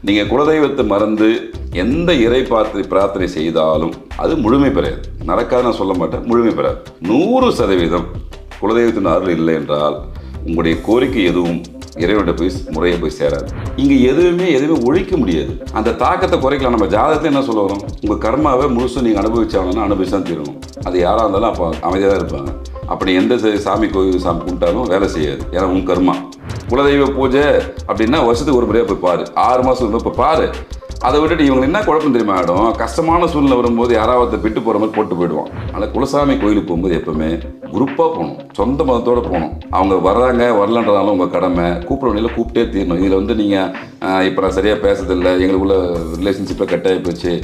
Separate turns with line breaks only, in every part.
நீங்கள் குலதெய்வத்தை மறந்து எந்த இறை பிரார்த்தனை செய்தாலும் அது முழுமை பெறாது. நடக்காது நான் சொல்ல மாட்டேன், முழுமை பெறாது. 100% குலதெய்வத்தின் அருள் இல்லை என்றால் உங்களுடைய கோரிக்கை எதுவும் இறைவன்கிட்ட போய் முறையை போய் சேராது. இங்கே எதுவுமே ஒழிக்க முடியாது. அந்த தாக்கத்தை குறைக்கலாம். நம்ம ஜாதகத்தில் என்ன சொல்ல வரோம், உங்கள் கர்மாவை முழுசும் நீங்கள் அனுபவிச்சாங்கன்னா அனுபவிச்சு தான் தீரணும். அது யாராக இருந்தாலும் அப்போ அமைதியாக தான் இருப்பாங்க. அப்படி எந்த சாமி கோயில் சாமி கும்பிட்டாலும் வேலை செய்யாது. ஏன்னா உன் கர்மா. குலதெய்வ பூஜை அப்படின்னா வருஷத்துக்கு ஒரு முறையாக போய் பாரு, 6 மாதம் இப்போ பாரு. அதை விட்டுட்டு இவங்க என்ன குழப்பம் தெரியுமா ஆகிடும், கஷ்டமான சூழ்நிலை வரும்போது யாராவது விட்டு போகிற மாதிரி போட்டு போயிடுவான். ஆனால் குலசாமி கோயிலுக்கு போகும்போது எப்பவுமே குரூப்பாக போகணும், சொந்த மதத்தோடு போகணும். அவங்க வர்றாங்க வரலன்றதாலும் உங்கள் கடமை, கூப்பிட கூப்பிட்டே தீரணும். இதில் நீங்கள் இப்போ நான் சரியாக பேசுறதில்லை, எங்களுக்குள்ள ரிலேஷன்ஷிப்பை கட்டாயி போச்சு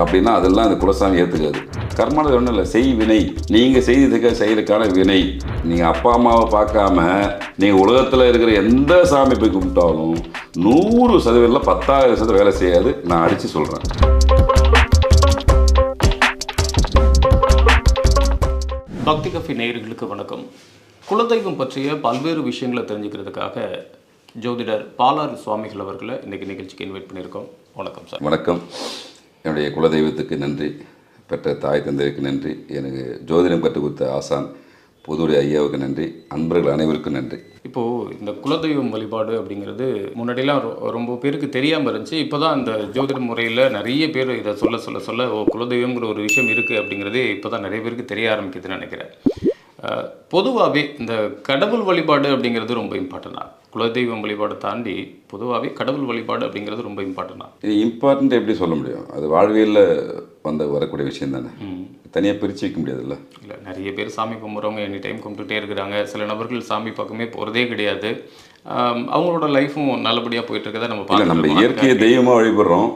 அப்படின்னா அதெல்லாம் அந்த குலசாமி ஏற்றுக்காது. கர்மானது ஒன்றும் இல்லை, செய் வினை. நீங்கள் செய்யறதுக்கான வினை. நீங்கள் அப்பா அம்மாவை பார்க்காம நீங்கள் உலகத்தில் இருக்கிற எந்த சாமி போய் கும்பிட்டாலும் 100% 10,000% வேலை செய்யாது. நான் அடித்து சொல்கிறேன்.
பக்தி கஃபே நேயர்களுக்கு வணக்கம். குலதெய்வம் பற்றிய பல்வேறு விஷயங்களை தெரிஞ்சுக்கிறதுக்காக ஜோதிடர் பாலாறு சுவாமிகள் அவர்களை இன்றைக்கி நிகழ்ச்சிக்கு இன்வைட் பண்ணியிருக்கோம். வணக்கம் சார்.
வணக்கம். என்னுடைய குலதெய்வத்துக்கு நன்றி, பெற்ற தாய் தந்தைக்கு நன்றி, எனக்கு ஜோதிடம் கற்றுக் கொடுத்த ஆசான் புதுடைய ஐயாவுக்கு நன்றி, அன்பர்கள் அனைவருக்கும் நன்றி.
இப்போது இந்த குலதெய்வம் வழிபாடு அப்படிங்கிறது முன்னாடிலாம் ரொம்ப பேருக்கு தெரியாமல் இருந்துச்சு. இப்போ தான் இந்த ஜோதிட முறையில் நிறைய பேர் இதை சொல்ல குலதெய்வங்கிற ஒரு விஷயம் இருக்குது அப்படிங்கிறதே இப்போ தான் நிறைய பேருக்கு தெரிய ஆரம்பிக்குதுன்னு நினைக்கிறேன். பொதுவாகவே இந்த கடவுள் வழிபாடு அப்படிங்கிறது ரொம்ப இம்பார்ட்டன்டா? குலதெய்வம் வழிபாடு தாண்டி பொதுவாகவே கடவுள் வழிபாடு அப்படிங்கிறது ரொம்ப இம்பார்ட்டன்டா?
இது இம்பார்ட்டன்ட் எப்படி சொல்ல முடியும், அது வாழ்வியலில் வரக்கூடிய விஷயம் தானே, தனியாக பிரித்து வைக்க முடியாதுல்ல.
இல்லை, நிறைய பேர் சாமி கும்பிட்றவங்க எனி டைம் கும்பிட்டுட்டே இருக்கிறாங்க. சில நபர்கள் சாமி பக்கமே போகிறதே கிடையாது. அவங்களோட லைஃப்பும் நல்லபடியாக போயிட்டு இருக்கதை நம்ம பார்க்கலாம்.
நம்ம இயற்கையை தெய்வமாக வழிபடுறோம்,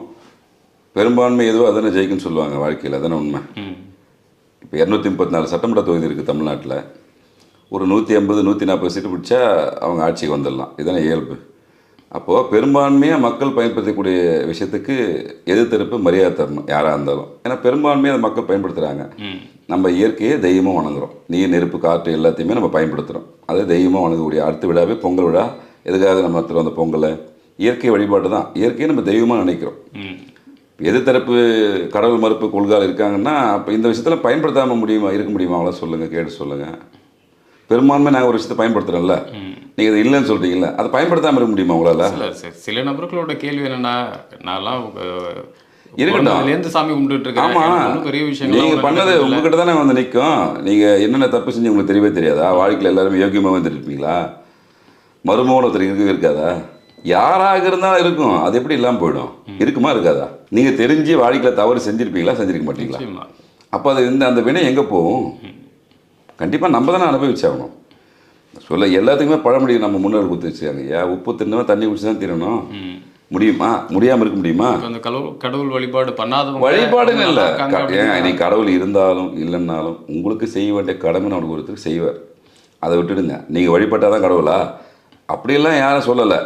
பெரும்பான்மை எதுவோ அதனை ஜெயிக்குன்னு சொல்லுவாங்க வாழ்க்கையில். அதானே உண்மை. இப்போ 234 சட்டமன்ற தொகுதி இருக்குது தமிழ்நாட்டில். ஒரு 150-140 சீட்டு பிடிச்சா அவங்க ஆட்சிக்கு வந்துடலாம். இதுதானே இயல்பு. அப்போது பெரும்பான்மையாக மக்கள் பயன்படுத்தக்கூடிய விஷயத்துக்கு எதிர்த்தரப்பு மரியாதை தரணும் யாராக இருந்தாலும். ஏன்னா பெரும்பான்மையாக அதை மக்கள் பயன்படுத்துகிறாங்க. நம்ம இயற்கையை தெய்வமாக வணங்குறோம். நீர் நெருப்பு காற்று எல்லாத்தையுமே நம்ம பயன்படுத்துகிறோம். அதை தெய்வமாக வணங்கக்கூடிய அடுத்த விழாவே பொங்கல் விழா. எதுக்காக நம்ம நடத்துகிறோம் அந்த பொங்கலை? இயற்கை வழிபாடு தான். இயற்கையை நம்ம தெய்வமாக நினைக்கிறோம். எதிர்த்தரப்பு கடவுள் மறுப்பு கொள்கைகள் இருக்காங்கன்னா அப்போ இந்த விஷயத்தில் பயன்படுத்தாமல் இருக்க முடியுமா? அவ்வளோ சொல்லுங்கள், கேட்டு சொல்லுங்கள். பெரும்பான்மை நாங்கள் ஒரு விஷயத்தை பயன்படுத்துகிறோம்ல, நீங்கள் இது இல்லைன்னு சொல்கிறீங்களா, அதை பயன்படுத்தாமல் இருக்க முடியுமா உங்களால்?
சில நபர்களோட கேள்வி என்னென்னா, நான்லாம்
இருக்கட்டும்
சாமி கும்பிட்டு இருக்கேன். ஆமாம், பெரிய விஷயம்
நீங்கள் பண்ணது உங்ககிட்ட தானே வந்து நிற்கும். நீங்கள் என்னென்ன தப்பு செஞ்சு உங்களுக்கு தெரியவே தெரியாதா? வாழ்க்கையில் எல்லாருமே யோக்கியமாக வந்துருப்பீங்களா? மறுமோன ஒருத்தர் இருக்காதா? யாராக இருந்தாலும் இருக்கும். அது எப்படி இல்லாமல் போயிடும்? இருக்குமா இருக்காதா? நீங்கள் தெரிஞ்சு வாழ்க்கையில் தவறு செஞ்சுருப்பீங்களா, செஞ்சிருக்க மாட்டீங்களா? அப்போ அது அந்த வினை எங்கே போகும்? கண்டிப்பாக நம்ம தானே அனுபவிச்சாகணும். சொல்ல எல்லாத்துக்குமே பழமொழி நம்ம முன்னோர் கொடுத்து வச்சுக்காங்க. உப்பு தின்னவன் தண்ணி குடிச்சு தான் தீரணும். முடியுமா? முடியாமல் இருக்க முடியுமா?
கடவுள் வழிபாடு பண்ணாத
வழிபாடுன்னு இல்லை. நீ கடவுள் இருந்தாலும் இல்லைன்னாலும் உங்களுக்கு செய்ய வேண்டிய கடமைன்னு அவனுக்கு ஒருத்தருக்கு செய்வார். அதை விட்டுடுங்க. நீங்கள் வழிபட்டால் தான் கடவுளா? அப்படியெல்லாம் யாரும் சொல்லலை.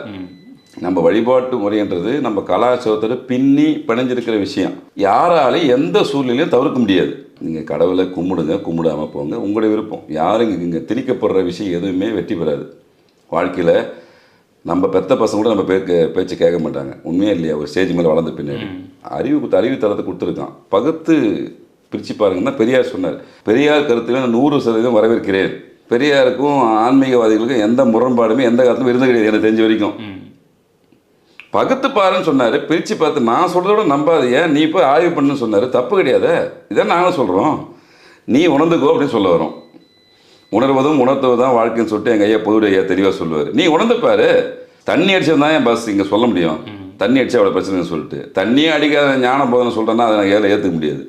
நம்ம வழிபாட்டு முறைன்றது நம்ம கலாச்சாரத்தோட பின்னி பிணைஞ்சிருக்கிற விஷயம். யாராலையும் எந்த சூழ்நிலையும் தவிர்க்க முடியாது. நீங்கள் கடவுளை கும்பிடுங்க, கும்பிடாமல் போங்க, உங்களுடைய விருப்பம். யாரும் இங்கே திணிக்கப்படுற விஷயம் எதுவுமே வெற்றி பெறாது வாழ்க்கையில். நம்ம பெத்த பசங்க கூட நம்ம பேச்சு கேட்க மாட்டாங்க. உண்மையே இல்லையா? ஒரு ஸ்டேஜ் மேலே வளர்ந்த பின்னாடி அறிவு தரத்தை கொடுத்துருக்கான். பகுத்து பிரித்து பாருங்கன்னா பெரியார் சொன்னார். பெரியார் கருத்துல 100% வரவேற்கிறேன். பெரியாருக்கும் ஆன்மீகவாதிகளுக்கும் எந்த முரண்பாடுமே எந்த காலத்தும் இருந்து கிடையாது எனக்கு தெரிஞ்ச வரைக்கும். பகுத்து பாருன்னு சொன்னார். பிரித்து பார்த்து நான் சொல்கிறதோட நம்பாதையா, நீ போய் ஆய்வு பண்ணுன்னு சொன்னார். தப்பு கிடையாது. இதான் நாங்களும் சொல்கிறோம். நீ உணர்ந்துக்கோ அப்படின்னு சொல்ல வரோம். உணர்வதும் உணர்த்துவதும் தான் வாழ்க்கைன்னு சொல்லிட்டு எங்கள் ஐயா பொதுவுடைய ஐயா தெளிவாக சொல்லுவார். நீ உணர்ந்துப்பாரு. தண்ணி அடிச்சது தான் என் பஸ் இங்கே சொல்ல முடியும். தண்ணி அடிச்சா அவ்வளோ பிரச்சனைன்னு சொல்லிட்டு தண்ணியே அடிக்காத ஞான போதனை சொல்கிறேன்னா அதை நான் ஏற்றுக்க முடியாது.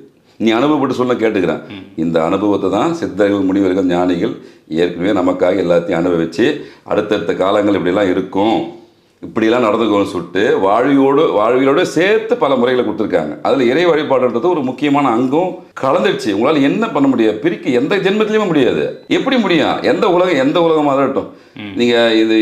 நீ அனுபவப்பட்டு சொல்ல கேட்டுக்கிறேன். இந்த அனுபவத்தை தான் சித்தர்கள், முனிவர்கள், ஞானிகள் ஏற்கனவே நமக்காக எல்லாத்தையும் அனுபவிச்சு அடுத்தடுத்த காலங்கள் இப்படிலாம் இருக்கும், இப்படிலாம் நடந்துக்கணும்னு சொல்லிட்டு வாழ்வியலோடு சேர்த்து பல முறைகளை கொடுத்துருக்காங்க. அதில் இறை வழிபாடுன்றது ஒரு முக்கியமான அங்கம் கலந்துடுச்சு. உங்களால் என்ன பண்ண முடியாது? பிரிக்க எந்த ஜென்மத்திலையுமே முடியாது. எப்படி முடியும்? எந்த உலகமாக இருக்கட்டும். நீங்கள் இது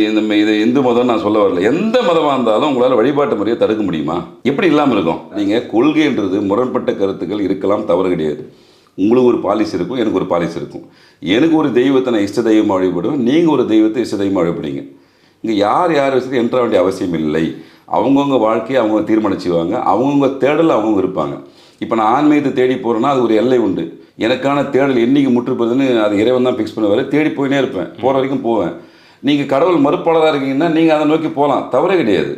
இந்து மதம் நான் சொல்ல வரல. எந்த மதமாக இருந்தாலும் உங்களால் வழிபாட்டு முறையை தடுக்க முடியுமா? எப்படி இல்லாமல் இருக்கும்? நீங்கள் கொள்கைன்றது முரண்பட்ட கருத்துக்கள் இருக்கலாம், தவறு கிடையாது. உங்களுக்கு ஒரு பாலிசி இருக்கும், எனக்கு ஒரு பாலிசி இருக்கும். எனக்கு ஒரு தெய்வத்தை நான் இஷ்ட தெய்வமாக வழிபடுவேன், நீங்கள் ஒரு தெய்வத்தை இஷ்ட தெய்வமாக வழிபடுவீங்க. இங்கே யார் விஷயத்துக்கு என்ட்ர வேண்டிய அவசியம் இல்லை. அவங்கவுங்க வாழ்க்கையை அவங்க தீர்மானிச்சுவாங்க, அவங்கவுங்க தேடல் அவங்கவுங்க இருப்பாங்க. இப்போ நான் ஆன்மீகத்தை தேடி போகிறேன்னா அது ஒரு எல்லை உண்டு. எனக்கான தேடல் என்னைக்கு முற்றுப்பதுன்னு அது இறைவன் தான் ஃபிக்ஸ் பண்ணுவார். தேடி போயினே இருப்பேன், போகிற வரைக்கும் போவேன். நீங்கள் கடவுள் மறுப்பாளராக இருக்கீங்கன்னா நீங்கள் அதை நோக்கி போகலாம், தவறே கிடையாது.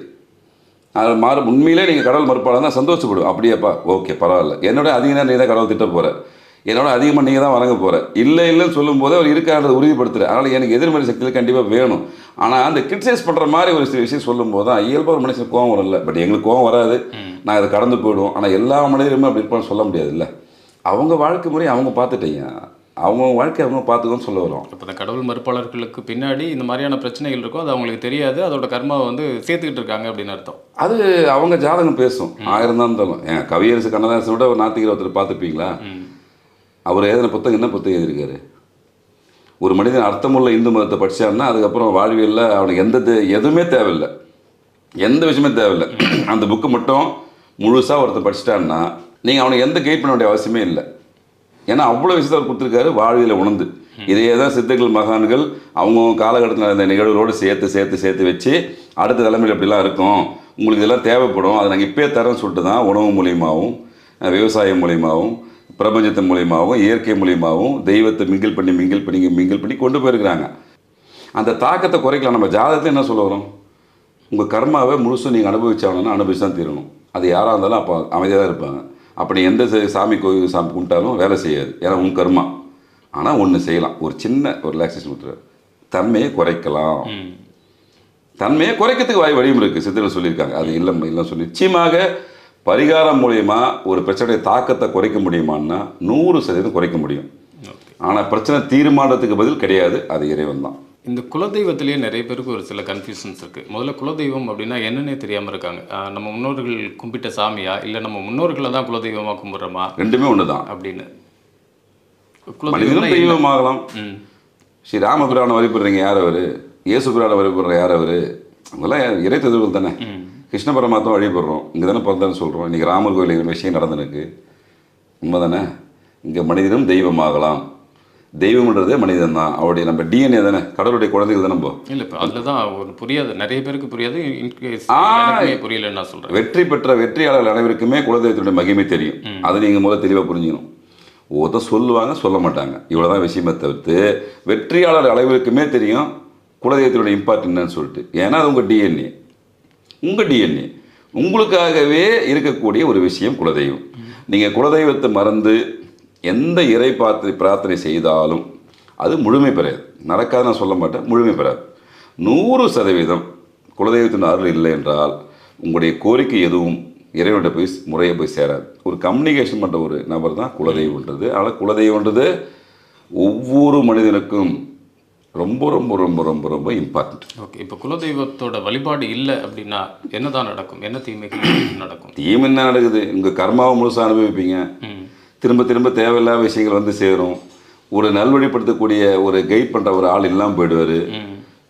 அது உண்மையிலே நீங்கள் கடவுள் மறுப்பாளர் தான் சந்தோஷப்படுவோம். அப்படியேப்பா, ஓகே பரவாயில்ல, என்னோட அதிகமாக நீ தான் கடவுள் திட்ட போகிற, என்னோட அதிகமாக நீங்கள் தான் வணங்க போகிற, இல்லைன்னு சொல்லும்போது அவர் இருக்கான்றதை உறுதிப்படுத்துகிறார். அதனால் எனக்கு எதிர்மறை சக்தியில் கண்டிப்பாக வேணும். ஆனால் அந்த கிரிட்டிசைஸ் பண்ணுற மாதிரி ஒரு சில விஷயம் சொல்லும்போது தான் இயல்பாக ஒரு மனுஷனுக்கு கோவம் வரல. பட் எங்களுக்கு கோவம் வராது, நான் அதை கடந்து போயிடுவோம். ஆனால் எல்லா மனிதருமே அப்படி இருப்பான்னு சொல்ல முடியாதுல்ல. அவங்க வாழ்க்கை முறை அவங்க பார்த்துட்டீங்க, அவங்க வாழ்க்கை அவங்க பார்த்துக்கோன்னு சொல்ல வரும்.
இப்போ இந்த கடவுள் மறுப்பாளர்களுக்கு பின்னாடி இந்த மாதிரியான பிரச்சனைகள் இருக்கும், அது அவங்களுக்கு தெரியாது, அதோட கர்மாவை வந்து சேர்த்துக்கிட்டு இருக்காங்க அப்படின்னு அர்த்தம்.
அது அவங்க ஜாதகம் பேசும். 1000 தான் இருந்தாலும் கவியரசு கண்ணதாசனோட ஒரு நாத்திகர் ஒருத்தர் பார்த்துப்பீங்களா? அவர் எழுதின புத்தகம் என்ன புத்தகம் எழுதியிருக்காரு? ஒரு மனிதன் அர்த்தமுள்ள இந்து மதத்தை படித்தான்னா அதுக்கப்புறம் வாழ்வியலில் அவனுக்கு எதுவுமே தேவையில்லை, எந்த விஷயமே தேவையில்லை. அந்த புக்கு மட்டும் முழுசாக ஒருத்தர் படிச்சிட்டான்னா நீங்கள் அவனுக்கு எந்த கைட் பண்ண வேண்டிய அவசியமே இல்லை. ஏன்னா அவ்வளோ விஷயத்தை அவர் கொடுத்துருக்காரு வாழ்வியலை உணர்ந்து. இதையே தான் சித்தர்கள் மகான்கள் அவங்கவுங்க காலகட்டத்தில் அந்த நிகழ்வுகளோடு சேர்த்து வச்சு அடுத்த தலைமையில் எப்படிலாம் இருக்கும், உங்களுக்கு இதெல்லாம் தேவைப்படும், அதை நாங்கள் இப்போயே தரோன்னு சொல்லிட்டு தான் உணவு மூலியமாகவும் விவசாயம் மூலியமாகவும் பிரபஞ்சத்தின் மூலியமாகவும் இயற்கை மூலியமாகவும் தெய்வத்தை மிங்கிள் பண்ணி கொண்டு போயிருக்கிறாங்க. அந்த தாக்கத்தை குறைக்கலாம். நம்ம ஜாதகத்தில் என்ன சொல்ல வரோம்? உங்கள் கர்மாவை முழுசும் நீங்கள் அனுபவிச்சாங்கன்னா அனுபவிச்சு தான் தீரணும். அது யாராக இருந்தாலும் அப்போ அமைதியாக தான் இருப்பாங்க. அப்படி எந்த சாமி கோயில் சாமி கும்பிட்டாலும் வேலை செய்யாது, ஏன்னா உன் கர்மா. ஆனால் ஒன்று செய்யலாம், ஒரு சின்ன ஒரு ரிலாக்ஸேஷன் கொடுத்துரு, தன்மையை குறைக்கலாம். தன்மையை குறைக்கிறதுக்கு வழியும் இருக்குது, சித்தர்கள் சொல்லியிருக்காங்க. அது இல்லை சொல்லி நிச்சயமாக பரிகாரம் மூலயமா ஒரு பிரச்சனையை தாக்கத்தை குறைக்க முடியுமான்னா 100% குறைக்க முடியும். ஆனால் பிரச்சனை தீர்மானத்துக்கு பதில் கிடையாது, அது இறைவன் தான்.
இந்த குலதெய்வத்திலேயே நிறைய பேருக்கு ஒரு சில கன்ஃபியூஷன்ஸ் இருக்குது. முதல்ல குலதெய்வம் அப்படின்னா என்னன்னே தெரியாமல் இருக்காங்க. நம்ம முன்னோர்கள் கும்பிட்ட சாமியா, இல்லை நம்ம முன்னோர்களை தான் குலதெய்வமாக கும்பிட்றோமா?
ரெண்டுமே ஒன்று தான்
அப்படின்னு.
மனிதனும் தெய்வமாகலாம். ஸ்ரீ ராமபிரானை வழிபடுறீங்க, யார் அவர்? இயேசு பிரானை வழிபடுற யார் அவர்? அவங்கெல்லாம் இறை தத்துவங்கள் தானே. கிருஷ்ண பரமாத்மா வழிபடுறோம், இங்கே தானே பிறந்தான்னு சொல்கிறோம். இன்றைக்கி ராமர் கோயில் விஷயம் நடந்துருக்கு, உண்மை தானே. இங்கே மனிதனும் தெய்வமாகலாம். தெய்வம்ன்றதே மனிதன் தான், அவருடைய நம்ம டிஎன்ஏ தானே, கடவுளுடைய குழந்தைகள் தானே. நம்ம
இல்லை இப்போ அதில் தான் ஒரு புரியாது, நிறைய பேருக்கு புரியாது, புரியலன்னு நான் சொல்கிறேன்.
வெற்றி பெற்ற வெற்றியாளர்கள் அனைவருக்குமே குலதெய்வத்தினுடைய மகிமை தெரியும். அதை நீங்கள் முதல்ல தெளிவாக புரிஞ்சுக்கணும். ஒருத்தர் சொல்லுவாங்க, சொல்ல மாட்டாங்க, இவ்வளோதான் விஷயமே தவிர்த்து வெற்றியாளர் அனைவருக்குமே தெரியும் குலதெய்வத்தினுடைய இம்பார்ட் என்னன்னு சொல்லிட்டு. ஏன்னா அது உங்கள் டிஎன்ஏ, உங்களுக்காகவே இருக்கக்கூடிய ஒரு விஷயம் குலதெய்வம். நீங்கள் குலதெய்வத்தை மறந்து எந்த இறை பிரார்த்தனை செய்தாலும் அது முழுமை பெறாது. நடக்காது நான் சொல்ல மாட்டேன், முழுமை பெறாது. 100% குலதெய்வத்தின் அருள் இல்லை என்றால் உங்களுடைய கோரிக்கை எதுவும் இறைவன்கிட்ட போய் முறையை போய் சேராது. ஒரு கம்யூனிகேஷன் பண்ணுற ஒரு நபர் தான் குலதெய்வன்றது. அதனால் குலதெய்வன்றது ஒவ்வொரு மனிதனுக்கும் ரொம்ப ரொம்ப ரொம்ப ரொம்ப ரொம்ப இம்பார்ட்டன்ட்.
ஓகே, இப்போ குலதெய்வத்தோட வழிபாடு இல்லை அப்படின்னா என்ன தான் நடக்கும்? என்ன தீமைகள் நடக்கும்?
தீமை என்ன நடக்குது? உங்கள் கர்மாவை முழுசாக அனுபவிப்பீங்க. திரும்ப திரும்ப தேவையில்லாத விஷயங்கள் வந்து சேரும். ஒரு நல்வழிப்படுத்தக்கூடிய ஒரு கைட் பண்ணுற ஒரு ஆள் இல்லாமல் போயிடுவார்.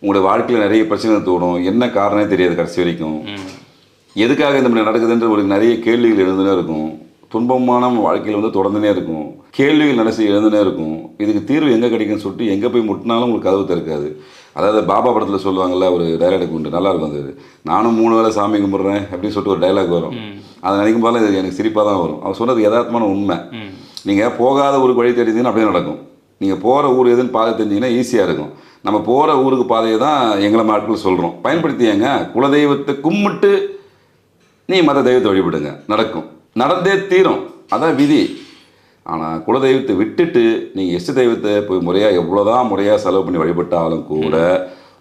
உங்களுடைய வாழ்க்கையில் நிறைய பிரச்சனை தோணும், என்ன காரணமே தெரியாது கடைசி வரைக்கும். எதுக்காக இந்த மாதிரி நடக்குதுன்ற ஒரு நிறைய கேள்விகள் எழுந்துனே இருக்கும். துன்பமான வாழ்க்கையில் வந்து தொடர்ந்துனே இருக்கும், கேள்விகள் நடசி எழுந்துனே இருக்கும். இதுக்கு தீர்வு எங்கே கிடைக்குன்னு சொல்லிட்டு எங்கே போய் முட்டினாலும் உங்களுக்கு கதவு திறக்காது. அதாவது பாபா படத்தில் சொல்லுவாங்கள்ல, ஒரு டைலாக் உண்டு, நல்லாயிருக்கும் அது. நானும் 3 வேளை சாமி கும்பிட்றேன் அப்படின்னு சொல்லிட்டு ஒரு டைலாக் வரும். அதை நினைக்கும் போது இது எனக்கு சிரிப்பாக தான் வரும். அவர் சொன்னது யதார்த்தமான உண்மை. நீங்கள் போகாத ஊருக்கு வழி தெரிஞ்சிங்கன்னா அப்படியே நடக்கும். நீங்கள் போகிற ஊர் எதுன்னு பாதை தெரிஞ்சிங்கன்னா ஈஸியாக இருக்கும். நம்ம போகிற ஊருக்கு பாதையை தான் எங்களை ஆட்கள் சொல்கிறோம், பயன்படுத்தியங்க. குலதெய்வத்தை கும்பிட்டு நீ மற்ற தெய்வத்தை வழிபடுங்க, நடக்கும், நடந்தே தீரும், அதான் விதி. ஆனால் குலதெய்வத்தை விட்டுட்டு நீங்கள் இஷ்ட தெய்வத்தை போய் முறையாக எவ்வளோதான் முறையாக செலவு பண்ணி வழிபட்டாலும் கூட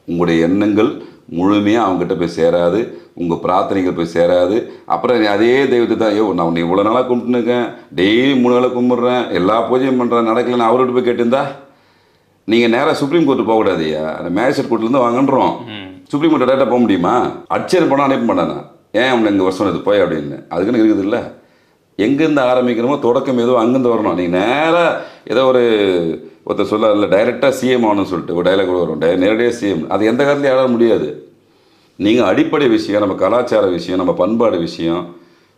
உங்களுடைய எண்ணங்கள் முழுமையாக அவங்ககிட்ட போய் சேராது, உங்கள் பிரார்த்தனைகள் போய் சேராது. அப்புறம் அதே தெய்வத்தை தான், நான் உன்னை இவ்வளோ நாளாக கும்பிட்டுருக்கேன், டெய்லி 3 வேளை கும்பிட்றேன், எல்லா பூஜையும் பண்ணுறேன், நடக்கலன்னு அவர்கிட்ட போய் கேட்டிருந்தா நீங்கள் நேராக சுப்ரீம் கோர்ட்டு போகக்கூடாதுயா, அந்த மேஜிஸ்ட்ரேட் கோர்ட்லேருந்து வாங்கன்றோம். சுப்ரீம் கோர்ட்டு டேரெக்டாக போக முடியுமா? அட்சர் பணம் அனுப்ப மாட்டானா, ஏன் அவனை இங்கே வருஷம் இது போய் அப்படின்னு. அதுக்குன்னு இருக்குது இல்லை. எங்கேருந்து ஆரம்பிக்கணுமோ தொடக்கம் ஏதோ அங்கேருந்து வரணும். நீங்கள் நேராக ஏதோ ஒருத்தர் சொல்ல இல்லை, டைரெக்டாக சிஎம் ஆகணும்னு சொல்லிட்டு ஒரு டைலாக் கூட வரும், நேரடியாக சிஎம். அது எந்த காலத்துலையும் யாராலும் முடியாது. நீங்கள் அடிப்படை விஷயம், நம்ம கலாச்சார விஷயம், நம்ம பண்பாடு விஷயம்,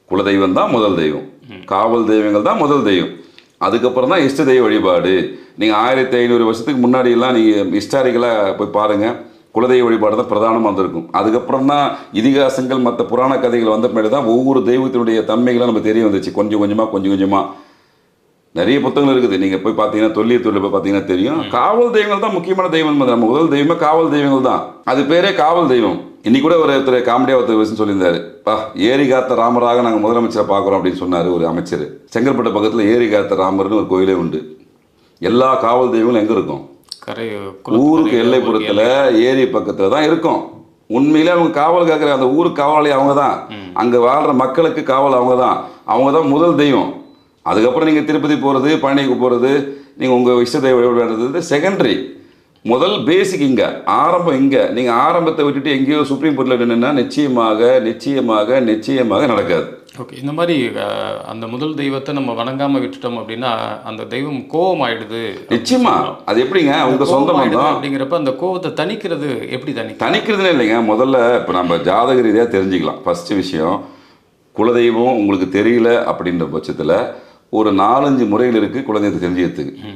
குலதெய்வம் தான் முதல் தெய்வம், காவல் தெய்வங்கள் தான் முதல் தெய்வம். அதுக்கப்புறம் தான் இஷ்ட தெய்வ வழிபாடு. நீங்கள் 1500 வருஷத்துக்கு முன்னாடியெல்லாம் நீங்கள் ஹிஸ்டாரிக்கலாக போய் பாருங்கள். குலதெய்வ வழிபாடு தான் பிரதானமாக வந்திருக்கும். அதுக்கப்புறம் தான் இதிகாசங்கள் மற்ற புராண கதைகள் வந்த பின்னாடி தான் ஒவ்வொரு தெய்வத்தினுடைய தன்மைகளும் நம்ம தெரிய வந்துச்சு. கொஞ்சம் கொஞ்சமாக நிறைய புத்தகங்கள் இருக்குது. நீங்கள் போய் பார்த்தீங்கன்னா தொல்லியத்தூரில் போய் பார்த்தீங்கன்னா தெரியும். காவல் தெய்வங்கள் தான் முக்கியமான தெய்வம். நம்ம முதல் தெய்வமே காவல் தெய்வங்கள் தான். அது பேரே காவல் தெய்வம். இன்னைக்கு கூட ஒருத்தர் காமெடியாக ஒருத்தர் சொல்லியிருந்தாரு, ஏரி காத்த ராமராக நாங்கள் முதலமைச்சரை பார்க்குறோம் அப்படின்னு சொன்னார் ஒரு அமைச்சர். செங்கல்பட்டு பக்கத்தில் ஏரி காத்த ராமர்னு ஒரு கோயிலே உண்டு. எல்லா காவல் தெய்வங்களும் எங்கே இருக்கும்? ஊருக்கு எல்லைப்புறத்தில் ஏரி பக்கத்தில் தான் இருக்கும். உண்மையிலே அவங்க காவல் காக்கிற அந்த ஊருக்கு காவலாளி அவங்க தான். அங்கே வாழ்கிற மக்களுக்கு காவல் அவங்க தான் முதல் தெய்வம். அதுக்கப்புறம் நீங்கள் திருப்பதி போகிறது, பழனிக்கு போகிறது, நீங்கள் உங்கள் இஷ்ட தெய்வ வழிபாடுறது செகண்டரி. முதல் பேசிக் இங்கே, ஆரம்பம் இங்கே. நீங்கள் ஆரம்பத்தை விட்டுட்டு எங்கேயோ சுப்ரீம் கோர்ட்டில் நின்றுன்னா நிச்சயமாக நடக்காது.
ஓகே, இந்த மாதிரி அந்த முதல் தெய்வத்தை நம்ம வணங்காமல் விட்டுட்டோம் அப்படின்னா அந்த தெய்வம் கோபம் ஆயிடுது.
நிச்சயமா அது எப்படிங்க உங்க சொந்தம்
அப்படிங்கிறப்ப அந்த கோபத்தை தணிக்கிறது எப்படி?
தணிக்கிறதுனே இல்லைங்க. முதல்ல இப்போ நம்ம ஜாதக ரீதியாக தெரிஞ்சுக்கலாம். ஃபஸ்ட்டு விஷயம், குலதெய்வம் உங்களுக்கு தெரியல அப்படின்ற பட்சத்தில் ஒரு 4-5 முறைகள் இருக்குது குலதெய்வத்தை தெரிஞ்சுக்கிறதுக்கு.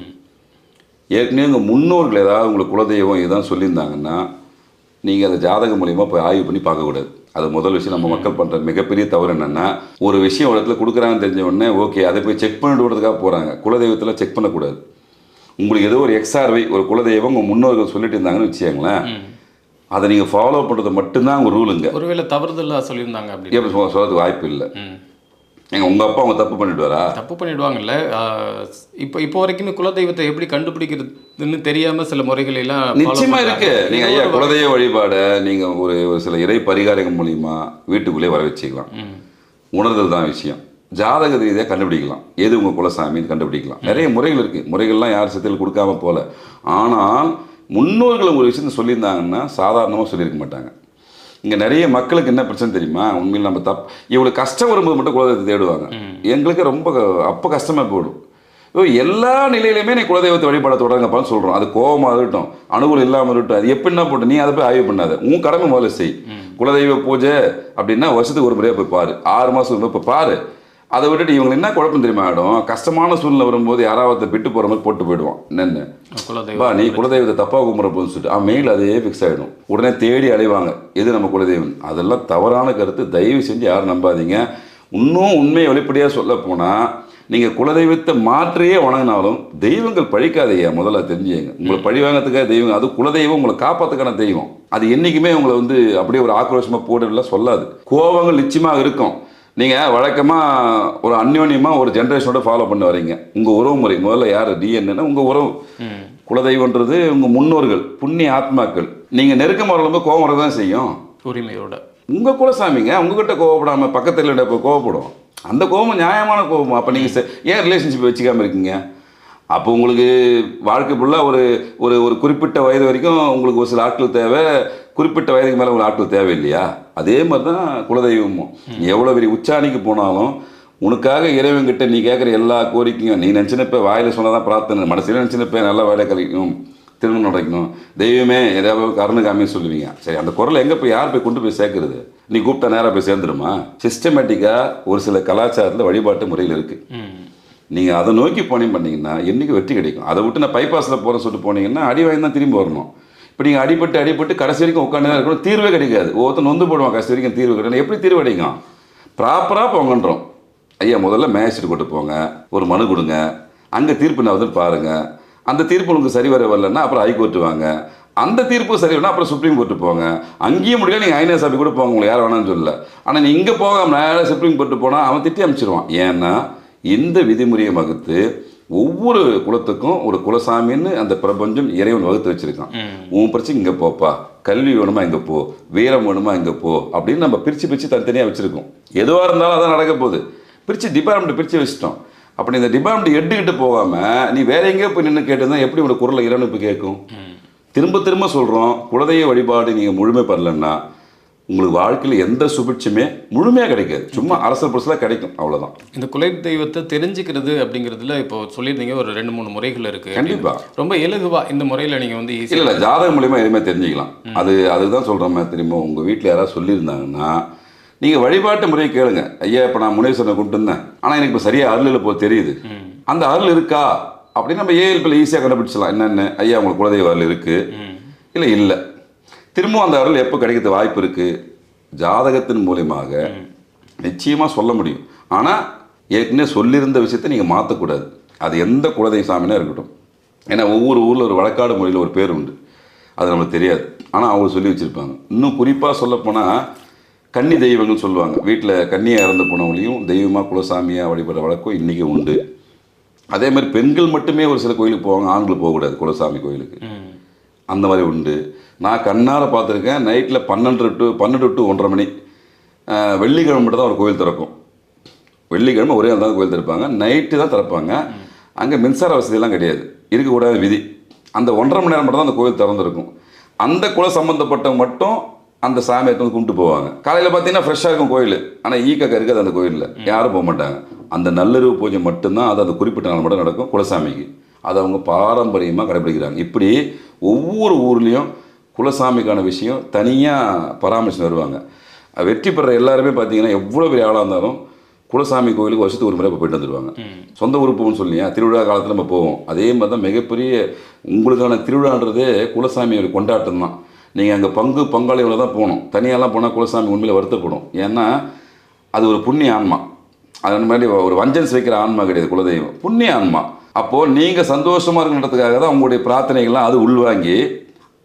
ஏற்கனவே உங்கள் முன்னோர்கள் ஏதாவது உங்களுக்கு குலதெய்வம் இதுதான் சொல்லியிருந்தாங்கன்னா நீங்கள் அதை ஜாதகம் மூலியமாக போய் ஆய்வு பண்ணி பார்க்கக்கூடாது. அது முதல் விஷயம். நம்ம மக்கள் பண்ணுற மிகப்பெரிய தவறு என்னென்னா, ஒரு விஷயம் ஒரு இடத்துல கொடுக்குறாங்கன்னு தெரிஞ்ச உடனே ஓகே அதை போய் செக் பண்ணிட்டு விடுறதுக்காக போகிறாங்க. குலதெய்வத்தில் செக் பண்ணக்கூடாது. உங்களுக்கு ஏதோ ஒரு எக்ஸ்ஆர்வை ஒரு குலதெய்வம் உங்கள் முன்னோர்கள் சொல்லிட்டு இருந்தாங்கன்னு வச்சுக்கோங்களேன், அதை நீங்கள் ஃபாலோ பண்ணுறது மட்டும்தான் உங்கள் ரூலுங்க.
ஒருவேளை தவறுதலாக சொல்லியிருந்தாங்க அப்படி
எப்படி சொல்கிறதுக்கு வாய்ப்பு இல்லை. உங்கள் அப்பா அவங்க தப்பு
பண்ணிடுவாங்கல்ல. இப்போ வரைக்குமே குலதெய்வத்தை எப்படி கண்டுபிடிக்கிறதுன்னு தெரியாமல் சில முறைகள் எல்லாம்
நிச்சயமா இருக்கு. நீங்கள் ஐயா குலதெய்வ வழிபாடை நீங்கள் ஒரு சில இறை பரிகாரங்கள் மூலிமா வீட்டுக்குள்ளே வர வச்சுக்கலாம். உணர்தல் தான் விஷயம். ஜாதக ரீதியாக கண்டுபிடிக்கலாம் எது உங்கள் குலசாமின்னு கண்டுபிடிக்கலாம். நிறைய முறைகள் இருக்குது. முறைகள்லாம் யார் சத்தில் கொடுக்காம போல. ஆனால் முன்னோர்கள் ஒரு விஷயத்தை சொல்லியிருந்தாங்கன்னா சாதாரணமாக சொல்லியிருக்க மாட்டாங்க. இங்கே நிறைய மக்களுக்கு என்ன பிரச்சனை தெரியுமா? உண்மையில் நம்ம இவ்வளோ கஷ்டம் வரும்போது மட்டும் குலதெய்வத்தை தேடுவாங்க. எங்களுக்கு ரொம்ப அப்போ கஷ்டமாக போயிடும். எல்லா நிலையிலுமே நீ குலதெய்வத்தை வழிபாட தொடங்கப்பான்னு சொல்கிறோம். அது கோபமாக இருக்கட்டும், அனுகூலம் இல்லாமல் இருக்கட்டும், அது எப்படின்னா போட்டு நீ அதை போய் ஆய்வு பண்ணாத. உன் கடமை முதல்ல செய். குலதெய்வ பூஜை அப்படின்னா வருஷத்துக்கு ஒரு முறையாக போய் பாரு, 6 மாதம் இப்போ பாரு. அதை விட்டுட்டு இவங்க என்ன குழப்பம் தெரியுமா ஆகிடும்? கஷ்டமான சூழ்நிலை வரும்போது யாராவது விட்டு போகிற மாதிரி போட்டு போயிடுவான். என்னென்னு நீ குலதெய்வத்தை தப்பாக கும்பிட்றப்போன்னு சொல்லிட்டு மெயில் அதே ஃபிக்ஸ் ஆகிடும். உடனே தேடி அலைவாங்க எது நம்ம குலதெய்வம். அதெல்லாம் தவறான கருத்து. தயவு செஞ்சு யாரும் நம்பாதீங்க. இன்னும் உண்மையை வெளிப்படையாக சொல்ல போனால் நீங்கள் குலதெய்வத்தை மாற்றியே வணங்கினாலும் தெய்வங்கள் பழிக்காதையா முதல்ல தெரிஞ்சுங்க. உங்களை பழி வாங்கிறதுக்காக தெய்வம், அது குலதெய்வம் உங்களை காப்பாற்றுக்கான தெய்வம். அது என்றைக்குமே உங்களை அப்படியே ஒரு ஆக்ரோஷமாக போடலாம் சொல்லாது. கோபங்கள் நிச்சயமாக இருக்கும். நீங்கள் வழக்கமாக ஒரு அந்யோன்யமாக ஒரு ஜென்ரேஷனோட ஃபாலோ பண்ண வரீங்க. உங்கள் உறவு முறை முதல்ல யார் டிஎன்ஏன்னா உங்கள் உறவு. குலதெய்வன்றது உங்கள் முன்னோர்கள், புண்ணிய ஆத்மாக்கள். நீங்கள் நெருக்கமாக வரும்போது கோபம் வரதான் செய்யும்.
உரிமையோட
உங்கள் குலசாமிங்க உங்ககிட்ட கோவப்படாமல் பக்கத்தில் இப்போ கோவப்படும். அந்த கோபம் நியாயமான கோபம். அப்போ நீங்கள் ஏன் ரிலேஷன்ஷிப் வச்சுக்காமல் இருக்கீங்க? அப்போ உங்களுக்கு வாழ்க்கை ஃபுல்லாக ஒரு ஒரு குறிப்பிட்ட வயது வரைக்கும் உங்களுக்கு ஒரு சில ஆட்கள் தேவை, குறிப்பிட்ட வயதுக்கு மேலே ஒரு ஆட்கள் தேவை இல்லையா? அதே மாதிரி தான் குலதெய்வமும். நீ எவ்வளோ பெரிய உச்சாணிக்கு போனாலும் உனக்காக இறைவன்கிட்ட நீ கேட்குற எல்லா கோரிக்கையும் நீ நினச்சினப்ப வாயில் சொன்னதான் பிரார்த்தனை, மனசில் நினச்சினப்ப நல்ல வேலை கிடைக்கும், திருமணம் நடக்கணும், தெய்வமே ஏதாவது கருணுகாமே சொல்லுவீங்க. சரி, அந்த குரலை எங்கே போய் யார் போய் கொண்டு போய் சேர்க்கறது? நீ கூப்பிட்டா நேராக போய் சேர்ந்துருமா? சிஸ்டமேட்டிக்காக ஒரு சில கலாச்சாரத்தில் வழிபாட்டு முறையில் இருக்குது. நீங்கள் அதை நோக்கி பண்ணிங்கன்னா என்றைக்கு வெற்றி கிடைக்கும். அதை விட்டு நான் பைபாஸில் போகிறேன்னு சொல்லிட்டு போனீங்கன்னா அடி வாங்கி தான் திரும்பி வரணும். இப்போ நீங்கள் அடிபட்டு கடைசி வரைக்கும் உட்காந்து தான் இருக்கணும். தீர்வே கிடைக்காது. ஒவ்வொருத்தர் நொந்து போடுவான், கடைசி வரைக்கும் தீர்வு கிடையாது. எப்படி தீர்வு கிடைக்கும்? ப்ராப்பராக போங்கன்றோம். ஐயா முதல்ல மேஜிஸ்ட்ரேட் கொண்டு போங்க, ஒரு மனு கொடுங்க, அங்கே தீர்ப்பு நான் வந்து பாருங்கள். அந்த தீர்ப்பு உங்களுக்கு சரி வரலன்னா அப்புறம் ஹைகோர்ட்டு வாங்க. அந்த தீர்ப்பு சரி வேணா அப்புறம் சுப்ரீம் கோர்ட்டு போங்க. அங்கேயும் முடியல நீங்கள் ஐநா சபை கூட போங்க, உங்களுக்கு யார் வேணாம்னு சொல்லல. ஆனால் நீ இங்கே போகாமல் நேராக சுப்ரீம் கோர்ட்டு போனால் அவன் திட்டி அமைச்சிருவான். ஏன்னா இந்த விதிமுறையை வகுத்து ஒவ்வொரு குலத்துக்கும் ஒரு குலசாமின்னு அந்த பிரபஞ்சம் இறைவன் வகுத்து வச்சிருக்கான். உன் பிரச்சனை இங்கே போப்பா, கல்வி வேணுமா இங்கே போ, வீரம் வேணுமா இங்கே போ அப்படின்னு நம்ம பிரித்து தனித்தனியாக வச்சுருக்கோம். எதுவாக இருந்தாலும் அதான் நடக்க போகுது. டிபார்ட்மெண்ட் பிரித்து வச்சுட்டோம். அப்படி இந்த டிபார்ட்மெண்ட் எடுத்துக்கிட்டு போகாமல் நீ வேற எங்கேயோ போய் நின்று கேட்டுருந்தா எப்படி உங்களோட குரலை இறைவன் இப்போ கேட்கும்? திரும்ப சொல்கிறோம், குலதெய்வ வழிபாடு நீங்கள் முழுமை பெறலன்னா உங்களுக்கு வாழ்க்கையில் எந்த சுபிட்சமே முழுமையாக கிடைக்காது. சும்மா அரசல் புரசலாக கிடைக்கும், அவ்வளோதான்.
இந்த குல தெய்வத்தை தெரிஞ்சுக்கிறது அப்படிங்கிறதுல இப்போ சொல்லியிருந்தீங்க ஒரு 2-3 முறைகள் இருக்குது.
கண்டிப்பாக
ரொம்ப இலகுவாக இந்த முறையில் நீங்கள் வந்து
இல்லை ஜாதகம் மூலிமா எதுவுமே தெரிஞ்சுக்கலாம். அதுதான் சொல்கிறோமே. திரும்ப உங்கள் வீட்டில் யாராவது சொல்லியிருந்தாங்கன்னா நீங்கள் வழிபாட்டு முறையை கேளுங்க. ஐயா இப்போ நான் முனேஸ்வரனை கூப்பிட்டு இருந்தேன், ஆனால் எனக்கு இப்போ சரியாக அருளில் போய் தெரியுது, அந்த அருள் இருக்கா அப்படின்னு நம்ம ஏஎல்பியில் ஈஸியாக கண்டுபிடிச்சலாம். என்னென்ன ஐயா உங்களுக்கு குலதெய்வ அருள் இருக்குது இல்லை திரும்பவும் அந்த அருள் எப்போ கிடைக்கிறது வாய்ப்பு இருக்குது? ஜாதகத்தின் மூலியமாக நிச்சயமாக சொல்ல முடியும். ஆனால் ஏற்கனவே சொல்லியிருந்த விஷயத்தை நீங்கள் மாற்றக்கூடாது. அது எந்த குலதெய்வ சாமினா இருக்கட்டும். ஏன்னா ஒவ்வொரு ஊரில் ஒரு வழக்காடு மொழியில் ஒரு பேர் உண்டு, அது நம்மளுக்கு தெரியாது. ஆனால் அவங்க சொல்லி வச்சுருப்பாங்க. இன்னும் குறிப்பாக சொல்லப்போனால் கன்னி தெய்வங்கள்னு சொல்லுவாங்க. வீட்டில் கன்னியாக இறந்து போனவங்களையும் தெய்வமாக குலசாமியாக வழிபடுற வழக்கம் இன்றைக்கி உண்டு. அதே மாதிரி பெண்கள் மட்டுமே ஒரு சில கோயிலுக்கு போவாங்க, ஆண்கள் போகக்கூடாது குலசாமி கோயிலுக்கு. அந்த மாதிரி உண்டு. நான் கண்ணால் பார்த்துருக்கேன். நைட்டில் 12 to 1:30 மணி வெள்ளிக்கிழமை மட்டும் தான் ஒரு கோயில் திறக்கும். வெள்ளிக்கிழமை ஒரே நாள் தான் கோயில் திறப்பாங்க. நைட்டு தான் திறப்பாங்க. அங்கே மின்சார வசதியெல்லாம் கிடையாது, இருக்கக்கூடாது விதி. அந்த 1:30 மணி நேரம் மட்டும் தான் அந்த கோயில் திறந்துருக்கும். அந்த குல சம்மந்தப்பட்டவங்க மட்டும் அந்த சாமியை எடுத்து வந்து கும்பிட்டு போவாங்க. காலையில் பார்த்தீங்கன்னா ஃப்ரெஷ்ஷாக இருக்கும் கோயில், ஆனால் ஈக்கக்க இருக்காது அந்த கோயிலில், யாரும் போக மாட்டாங்க. அந்த நல்லிரவு பூஜை மட்டும்தான், அது அந்த குறிப்பிட்ட நாள் மட்டும் நடக்கும் குலசாமிக்கு. அது அவங்க பாரம்பரியமாக கடைபிடிக்கிறாங்க. இப்படி ஒவ்வொரு ஊர்லேயும் குலசாமிக்கான விஷயம் தனியாக பராமரிச்சு வருவாங்க. வெற்றி பெற எல்லாருமே பார்த்தீங்கன்னா எவ்வளோ பெரிய ஆளாக இருந்தாலும் குலசாமி கோயிலுக்கு வருஷத்துக்கு ஒரு முறை இப்போ போயிட்டு வந்துடுவாங்க. சொந்த உறுப்புன்னு சொல்லியா திருவிழா காலத்தில் நம்ம போவோம். அதே மாதிரி தான் மிகப்பெரிய உங்களுக்கான திருவிழான்றதே குலசாமியோட கொண்டாட்டம் தான். நீங்கள் அங்கே பங்காளியோட தான் போகணும். தனியாலாம் போனால் குலசாமி உண்மையில் வருத்தப்படும். ஏன்னா அது ஒரு புண்ணிய ஆன்மா. அது மாதிரி ஒரு வஞ்சன்ஸ் வைக்கிற ஆன்மா கிடையாது குலதெய்வம், புண்ணிய ஆன்மா. அப்போது நீங்கள் சந்தோஷமாக இருக்கிறதுக்காக தான் உங்களுடைய பிரார்த்தனைகள்லாம் அது உள்வாங்கி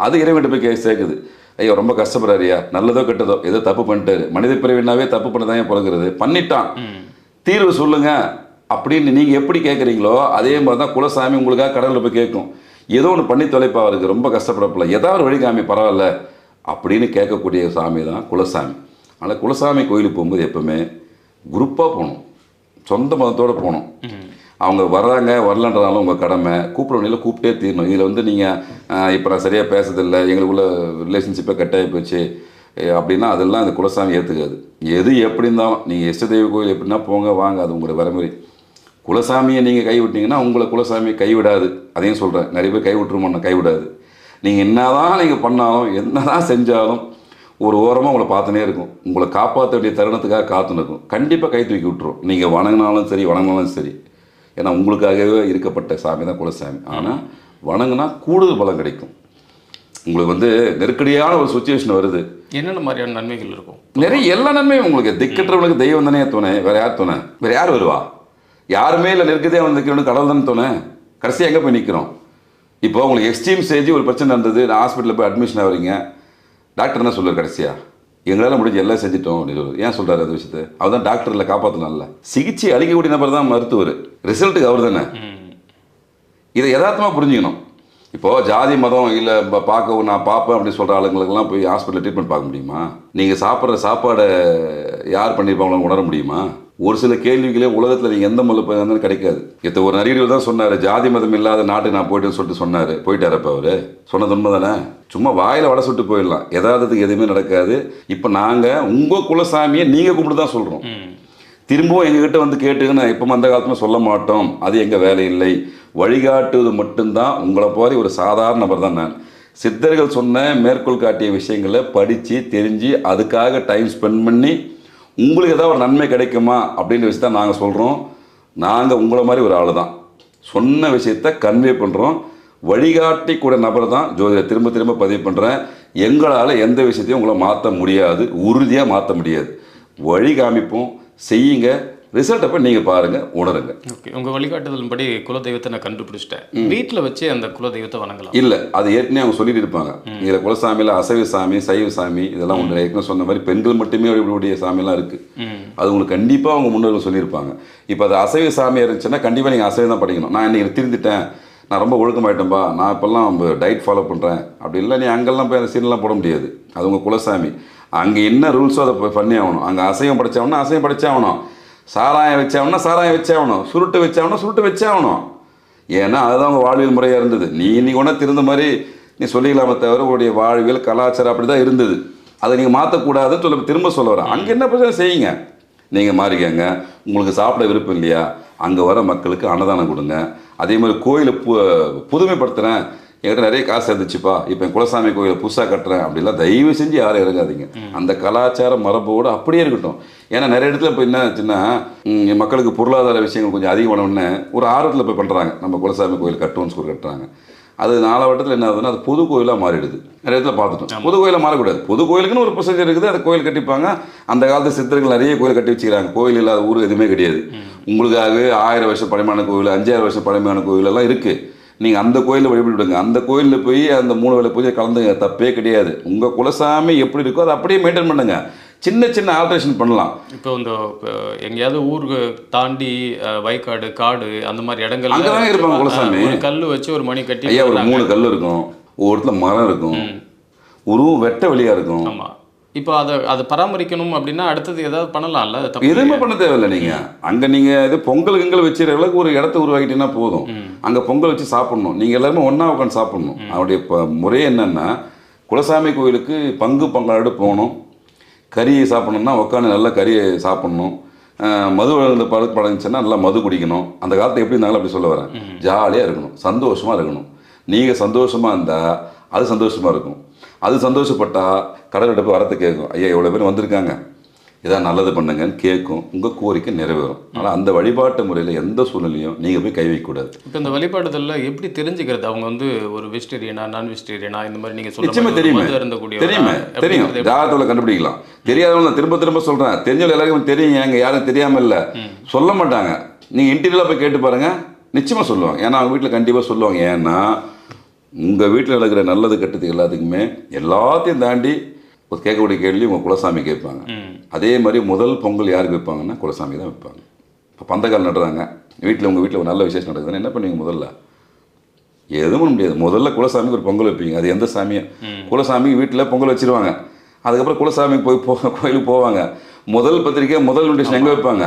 அது இறைவன்கிட்ட போய் சேர்க்குது. ஐயோ ரொம்ப கஷ்டப்படுறாரியா, நல்லதோ கெட்டதோ ஏதோ தப்பு பண்ணிட்டாரு. மனித பிறவினாவே தப்பு பண்ண தான் பிறகுறது, பண்ணிட்டான், தீர்வு சொல்லுங்க அப்படின்னு நீங்கள் எப்படி கேட்குறீங்களோ அதே மாதிரி தான் குலசாமி உங்களுக்காக கடவுளில் போய் கேட்கும். ஏதோ ஒன்று பண்ணி தொலைப்பா, அவருக்கு ரொம்ப கஷ்டப்படப்பல, ஏதாவது வழி காமி பரவாயில்ல அப்படின்னு கேட்கக்கூடிய சாமி தான் குலசாமி. ஆனால் குலசாமி கோயிலுக்கு போகும்போது எப்பவுமே குரூப்பாக போகணும், சொந்த மதத்தோடு போகணும். அவங்க வர்றாங்க வரலன்றதாலும் உங்கள் கடமை. கூப்பிட வேண்டியில் கூப்பிட்டே தீரணும். இதில் வந்து நீங்கள் இப்போ நான் சரியாக பேசுறதில்லை, எங்களுக்குள்ள ரிலேஷன்ஷிப்பை கட்டாகி போச்சு அப்படின்னா அதெல்லாம் அந்த குலசாமி ஏற்றுக்காது. எது எப்படி இருந்தாலும் நீங்கள் இஷ்ட தெய்வ கோயில் எப்படின்னா போங்க வாங்க, அது உங்களோட வரைமுறை. குலசாமியை நீங்கள் கைவிட்டீங்கன்னா உங்களை குலசாமியை கைவிடாது. அதையும் சொல்கிறேன், நிறைய பேர் கைவிட்டுருமோன்னா கைவிடாது. நீங்கள் என்ன தான் நீங்கள் பண்ணாலும் என்ன தான் செஞ்சாலும் ஒரு ஓரமாக உங்களை பார்த்துனே இருக்கும். உங்களை காப்பாற்ற வேண்டிய தருணத்துக்காக காத்துன்னு இருக்கும். கண்டிப்பாக கை தூக்கி விட்டுரும். நீங்கள் வணங்கினாலும் சரி வணங்கினாலும் சரி. ஏன்னா உங்களுக்காகவே இருக்கப்பட்ட சாமி தான் குலசாமி. ஆனால் வணங்கினா கூடுதல் பலம் கிடைக்கும். உங்களுக்கு வந்து நெருக்கடியான ஒரு சுச்சுவேஷன் வருது, என்னென்ன மாதிரியான நன்மைகள் இருக்கும்? நிறைய எல்லா நன்மையும் உங்களுக்கு. திக்கற்றவனுக்கு தெய்வம் தானே துணை, வேறு யார் துணை? வேறு யார் வருவா? யாருமே இல்லை, நெருக்கடியாக வந்து நிற்கிறவனுக்கு கடவுள் தானே துணை. கடைசியாக எங்கே போய் நிற்கிறோம்? இப்போ உங்களுக்கு எக்ஸ்ட்ரீம் ஸ்டேஜ் ஒரு பிரச்சனை இருந்தது, ஹாஸ்பிட்டலில் போய் அட்மிஷன் ஆகிறீங்க. டாக்டர் என்ன சொல்லுவார் கடைசியாக? எங்களால் முடிஞ்சு எல்லாம் செஞ்சுட்டோம் அப்படின்னு சொல்லுவார். ஏன் சொல்கிறார் அந்த விஷயத்தை? அவர் தான் டாக்டரில் காப்பாற்றலாம்ல. சிகிச்சை அளிக்கக்கூடிய நபர் தான் மருத்துவர், ரிசல்ட்டுக்கு அவர் தானே. இதை யதார்த்தமாக புரிஞ்சுக்கணும். இப்போது ஜாதி மதம் இல்லை பார்க்க நான் பார்ப்பேன் அப்படின்னு சொல்கிற ஆளுங்களுக்கெல்லாம் போய் ஹாஸ்பிட்டலில் ட்ரீட்மெண்ட் பார்க்க முடியுமா? நீங்கள் சாப்பிட்ற சாப்பாடை யார் பண்ணியிருப்பாங்களோ உணர முடியுமா? ஒரு சில கேள்விகளே உலகத்தில் நீங்கள் எந்த மொழி போயிருந்தாலும் கிடைக்காது. இப்போ ஒரு நடிகர் தான் சொன்னார், ஜாதி மதம் இல்லாத நாட்டுக்கு நான் போய்ட்டுன்னு சொல்லிட்டு சொன்னார். போயிட்டாரப்போ அவர் சொன்னது உண்மை தானே? சும்மா வாயில் வடை சுட்டு போயிடலாம், யதார்த்தத்துக்கு எதுவுமே நடக்காது. இப்போ நாங்கள் உங்கள் குலசாமியை நீங்கள் கும்பிட்டு தான் சொல்கிறோம். திரும்பவும் எங்ககிட்ட வந்து கேட்டுங்கன்னா இப்போ அந்த காலத்தில் சொல்ல மாட்டோம், அது எங்கள் வேலை இல்லை. வழிகாட்டுவது மட்டும்தான். உங்களை போல ஒரு சாதாரண நபர் தான் நான். சித்தர்கள் சொன்ன மேற்கோள் காட்டிய விஷயங்களை படித்து தெரிஞ்சு அதுக்காக டைம் ஸ்பெண்ட் பண்ணி உங்களுக்கு ஏதாவது ஒரு நன்மை கிடைக்குமா அப்படின்ற விஷயத்த நாங்கள் சொல்கிறோம். நாங்கள் உங்களை மாதிரி ஒரு ஆள் தான், சொன்ன விஷயத்த கன்வே பண்ணுறோம். வழிகாட்டி கூட நபர் தான் ஜோதிட. திரும்ப திரும்ப பதிவு பண்ணுறேன், எங்களால் எந்த விஷயத்தையும் உங்களை மாற்ற முடியாது, உறுதியாக மாற்ற முடியாது. வழி காமிப்போம், செய்யுங்க, ரிசல்ட் அப்போ நீங்கள் பாருங்கள், உணருங்க. ஓகே, உங்கள் வழிகாட்டுதலின்படி குலதெய்வத்தை நான் கண்டுபிடிச்சிட்டேன். வீட்டில் வச்சு அந்த குலதெய்வத்தை வணங்கலாம்? இல்லை, அது ஏற்கனவே அவங்க சொல்லிட்டு இருப்பாங்க. இதில் குலசாமியில் அசைவ சாமி, சைவ சாமி இதெல்லாம் ஒன்று ஏற்கனவே சொன்ன மாதிரி பெண்கள் மட்டுமே வழிபடக்கூடிய சாமியெல்லாம் இருக்குது. அது உங்களுக்கு கண்டிப்பாக அவங்க முன்னோர்கள் சொல்லியிருப்பாங்க. இப்போ அது அசைவ சாமியாக இருந்துச்சுன்னா கண்டிப்பாக நீங்கள் அசைவம் தான் படிக்கணும். நான் இன்றைக்கி திருந்திட்டேன், நான் ரொம்ப ஒழுக்கமாயிட்டேன்பா, நான் இப்போல்லாம் டயட் ஃபாலோ பண்ணுறேன் அப்படி இல்லை, நீ அங்கெல்லாம் போய் அந்த சீன்லாம் போட முடியாது. அது உங்கள் குலசாமி. அங்கே என்ன ரூல்ஸோ அதை பண்ணி ஆகணும். அங்கே அசைவம் படித்தாகணும், அசைவம் படித்தாகணும். சாராயம் வச்சாகணும், சாராயம் வச்சாகணும். சுருட்டு வச்சாகணும், சுருட்டு வச்சாகணும். ஏன்னா அதுதான் அவங்க வாழ்வியல் முறையாக இருந்தது. நீ இன்னைக்கு ஒன்றா திருந்த மாதிரி நீ சொல்லிக்கலாமே தவிர உங்களுடைய வாழ்வியல் கலாச்சாரம் அப்படி தான் இருந்தது. அதை நீங்கள் மாற்றக்கூடாதுன்னு சொல்ல திரும்ப சொல்ல வரேன். அங்கே என்ன பிரச்சனை செய்யுங்க, நீங்கள் மாறிக்கங்க. உங்களுக்கு சாப்பிட விருப்பம் இல்லையா, அங்கே வர மக்களுக்கு அன்னதானம் கொடுங்க. அதே மாதிரி கோயிலை புதுமைப்படுத்துகிறேன், என்கிட்ட நிறைய காசு இருந்துச்சுப்பா, இப்போ என் குலசாமி கோயிலை புதுசாக கட்டுறேன் அப்படிலாம் தயவு செஞ்சு யாரும் இறங்காதீங்க. அந்த கலாச்சார மரபோடு அப்படியே இருக்கட்டும். ஏன்னா நிறைய இடத்துல இப்போ என்ன ஆச்சுன்னா மக்களுக்கு பொருளாதார விஷயங்கள் கொஞ்சம் அதிகமானோடனே ஒரு ஆர்வத்தில் போய் பண்ணுறாங்க, நம்ம குலசாமி கோயில் கட்டுவோன்னு சொல்லி கட்டுறாங்க. அது நாளவட்டத்தில் என்ன ஆகுதுன்னா அது பொது கோயிலாக மாறிடுது. நிறைய இடத்துல பார்த்துட்டோம். பொது கோயிலாக மாறக்கூடாது. பொது கோயிலுக்குன்னு ஒரு ப்ரொசீஜர் இருக்குது. அந்த கோயில் கட்டிப்பாங்க. அந்த காலத்து சித்தர்கள் நிறைய கோயில் கட்டி வச்சுக்கிறாங்க. கோயில் இல்லாத ஊர் எதுவுமே கிடையாது. உங்களுக்காகவே 1000 வருஷம் பழமையான கோயில், 5000 வருஷம் பழமையான கோயில் எல்லாம் இருக்குது. நீங்கள் அந்த கோயிலில் வழிபடுங்க. அந்த கோயிலில் போய் அந்த 3 வேளை பூஜை கலந்துங்க, தப்பே கிடையாது. உங்கள் குலசாமி எப்படி இருக்கோ அதை அப்படியே மெயின்டைன் பண்ணுங்க. சின்ன சின்ன ஆல்ட்ரேஷன் பண்ணலாம்.
இப்போ இந்த எங்கேயாவது ஊருக்கு தாண்டி வயக்காடு, காடு அந்த மாதிரி இடங்கள்
அங்கே தாங்க இருப்பாங்க குலசாமி.
ஒரு கல் வச்சு ஒரு மணி கட்டி
ஐயா ஒரு 3 கல் இருக்கும், ஒவ்வொருத்துல மரம் இருக்கும், உருவம் வெட்ட வெளியாக இருக்கும்.
ஆமாம். இப்போ அதை பராமரிக்கணும் அப்படின்னா அடுத்தது ஏதாவது பண்ணலாம்ல?
எதுவுமே பண்ண தேவையில்லை. நீங்கள் அங்கே நீங்கள் இது பொங்கல் கிங்கல் வச்சுற அளவுக்கு ஒரு இடத்த உருவாக்கிட்டீங்கன்னா போதும். அங்கே பொங்கல் வச்சு சாப்பிட்ணும். நீங்கள் எல்லாருமே ஒன்றா உட்காந்து சாப்பிட்ணும். அவருடைய முறை என்னென்னா, குலசாமி கோயிலுக்கு பங்காடு போகணும். கறியை சாப்பிட்ணுன்னா உட்காந்து நல்லா கறியை சாப்பிட்ணும். மது வளர்ந்த பழச்சுன்னா நல்லா மது குடிக்கணும். அந்த காலத்தை எப்படி இருந்தாலும் அப்படி சொல்ல வரேன். ஜாலியாக இருக்கணும், சந்தோஷமாக இருக்கணும். நீங்கள் சந்தோஷமாக இருந்தால் அது சந்தோஷமாக இருக்கும். அது சந்தோஷப்பட்டால் கடவுள்கிட்ட போய் வரத்தை கேட்கும். ஐயா எவ்வளோ பேர் வந்திருக்காங்க, இதான் நல்லது பண்ணுங்கன்னு கேட்கும். உங்கள் கோரிக்கை நிறைவேறும். ஆனால் அந்த வழிபாட்டு முறையில் எந்த சூழ்நிலையும் நீங்கள் போய் கை வைக்கக்கூடாது.
இப்போ இந்த வழிபாடுதலில் எப்படி தெரிஞ்சுக்கிறது அவங்க வந்து ஒரு வெஜிடேரியனா நான் வெஜிடேரியனா இந்த மாதிரி நீங்கள்
நிச்சயமாக தெரியுமே. தெரியும் ஜாதகத்தில் கண்டுபிடிக்கலாம். தெரியாதவங்க நான் திரும்ப திரும்ப சொல்கிறேன். தெரிஞ்சவங்க எல்லாருக்கும் தெரியும். எங்கள் யாரும் தெரியாமல் இல்லை, சொல்ல மாட்டாங்க. நீங்கள் இன்டீரியலாக போய் கேட்டு பாருங்கள், நிச்சயமாக சொல்லுவாங்க. ஏன்னா அவங்க வீட்டில் கண்டிப்பாக சொல்லுவாங்க. ஏன்னா உங்கள் வீட்டில் நடக்கிற நல்லது கெட்டது எல்லாத்துக்குமே எல்லாத்தையும் தாண்டி ஒரு கேட்கக்கூடிய கேள்வி உங்கள் குலசாமி கேட்பாங்க. அதே மாதிரி முதல் பொங்கல் யாருக்கு வைப்பாங்கன்னா குலசாமி தான் வைப்பாங்க. இப்போ பந்தக்கால் நடுறாங்க வீட்டில், உங்கள் வீட்டில் ஒரு நல்ல விசேஷம் நடக்குதுன்னா என்ன பண்ணுவீங்க? முதல்ல எதுவும் பண்ண முடியாது. முதல்ல குலசாமிக்கு ஒரு பொங்கல் வைப்பீங்க. அது எந்த சாமியும் குலசாமிக்கு வீட்டில் பொங்கல் வச்சுருவாங்க. அதுக்கப்புறம் குலசாமிக்கு கோயிலுக்கு போவாங்க. முதல் பத்திரிக்கை முதல் நோட்டீஸ் எங்கே வைப்பாங்க?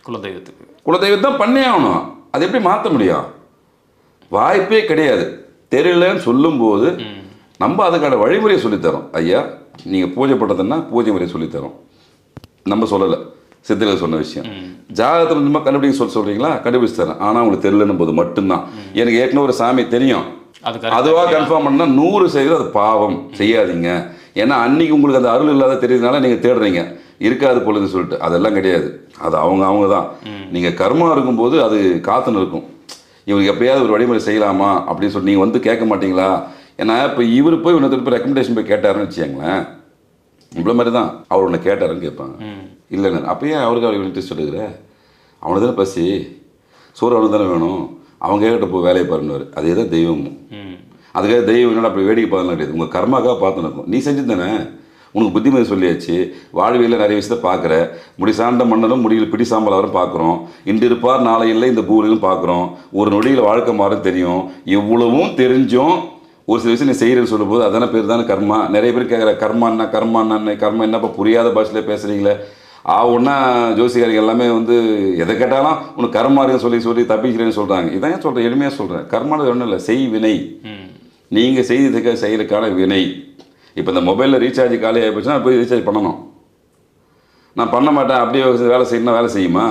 குலதெய்வத்தை தான் பண்ணே ஆகணும். அது எப்படி மாற்ற முடியும்? வாய்ப்பே கிடையாது. தெரியலன்னு சொல்லும்போது நம்ம அதுக்கான வழிமுறையை சொல்லித்தரோம். ஐயா நீங்கள் பூஜை பண்ணுறதுன்னா பூஜை முறையை சொல்லித்தரோம். நம்ம சொல்லலை, சித்தர்கள் சொன்ன விஷயம். ஜாதகத்தில் நம்ம கண்டுபிடிக்க சொல்கிறீங்களா? கண்டுபிடிச்சு தரேன். ஆனால் உங்களுக்கு தெரியலன்னும் போது மட்டும்தான். எனக்கு ஏற்கனவே ஒரு சாமி தெரியும், அதுவாக கன்ஃபார்ம் பண்ணால் 100% அது பாவம், செய்யாதீங்க. ஏன்னா அன்னைக்கு உங்களுக்கு அந்த அருள் இல்லாத தெரியுதுனால நீங்கள் தேடுறீங்க, இருக்காது பொழுதுன்னு சொல்லிட்டு. அதெல்லாம் கிடையாது. அது அவங்க தான். நீங்கள் கர்மா இருக்கும்போது அது காத்துன்னு இருக்கும். இவருக்கு எப்படியாவது ஒரு வழிமுறை செய்யலாமா அப்படின்னு சொல்லி நீங்கள் வந்து கேட்க மாட்டீங்களா? ஏன்னா இப்போ இவர் போய் ஒன்று போய் ரெக்கமெண்டேஷன் போய் கேட்டாருன்னு வச்சுக்கோங்களேன், இவ்வளோ மாதிரி தான் அவர் ஒன்று கேட்டாருன்னு கேட்பாங்க. இல்லைண்ணா அப்பயே அவருக்கு அவருக்கு இன்ட்ரெஸ்ட் எடுக்கிற, அவனுக்கு தானே பசி, சோறு அவனுக்கு தானே வேணும், அவங்க கேட்ட போய் வேலையை பாருன்னு. அதே தான் தெய்வமும். அதுக்காக தெய்வம் என்னடா அப்படி வேடிக்கை பார்த்தலாம் கிடையாது. உங்கள் கர்மாக்காக பார்த்து இருக்கும். நீ செஞ்சு தானே, உனக்கு புத்திமதி சொல்லியாச்சு. வாழ்வியில் நிறைய விஷயத்தை பார்க்குற, முடி சார்ந்த மன்னரும் முடியில் பிடி சாம்பல் அவரும் பார்க்குறோம். இன்று இருப்பார் நாளை இல்லை இந்த பூரிலும் பார்க்குறோம். ஒரு நொடியில் வாழ்க்கை மாற தெரியும். இவ்வளவும் தெரிஞ்சும் ஒரு சில விஷயம் நீ செய்கிறேன்னு சொல்லும்போது அதான பேர் தானே கர்மா. நிறைய பேர் கேட்குற கர்மா என்னப்பா புரியாத பாஷையில் பேசுகிறீங்களே. ஒன்றா ஜோசிகாரிகள் எல்லாமே வந்து எதை கேட்டாலும் உனக்கு கர்மா இருக்குன்னு சொல்லி தப்பிக்கிறேன்னு சொல்கிறாங்க. இதான் சொல்கிறேன், எளிமையாக சொல்கிறேன். கர்மானது ஒன்றும் இல்லை, செய் வினை. நீங்கள் செய்ததுக்காக செய்கிறதுக்கான வினை. இப்போ இந்த மொபைலில் ரீசார்ஜ் காலி ஆகிப்போச்சுன்னா போய் ரீசார்ஜ் பண்ணணும். நான் பண்ண மாட்டேன், அப்படியே வேலை செய்யணும்னா வேலை செய்யுமா?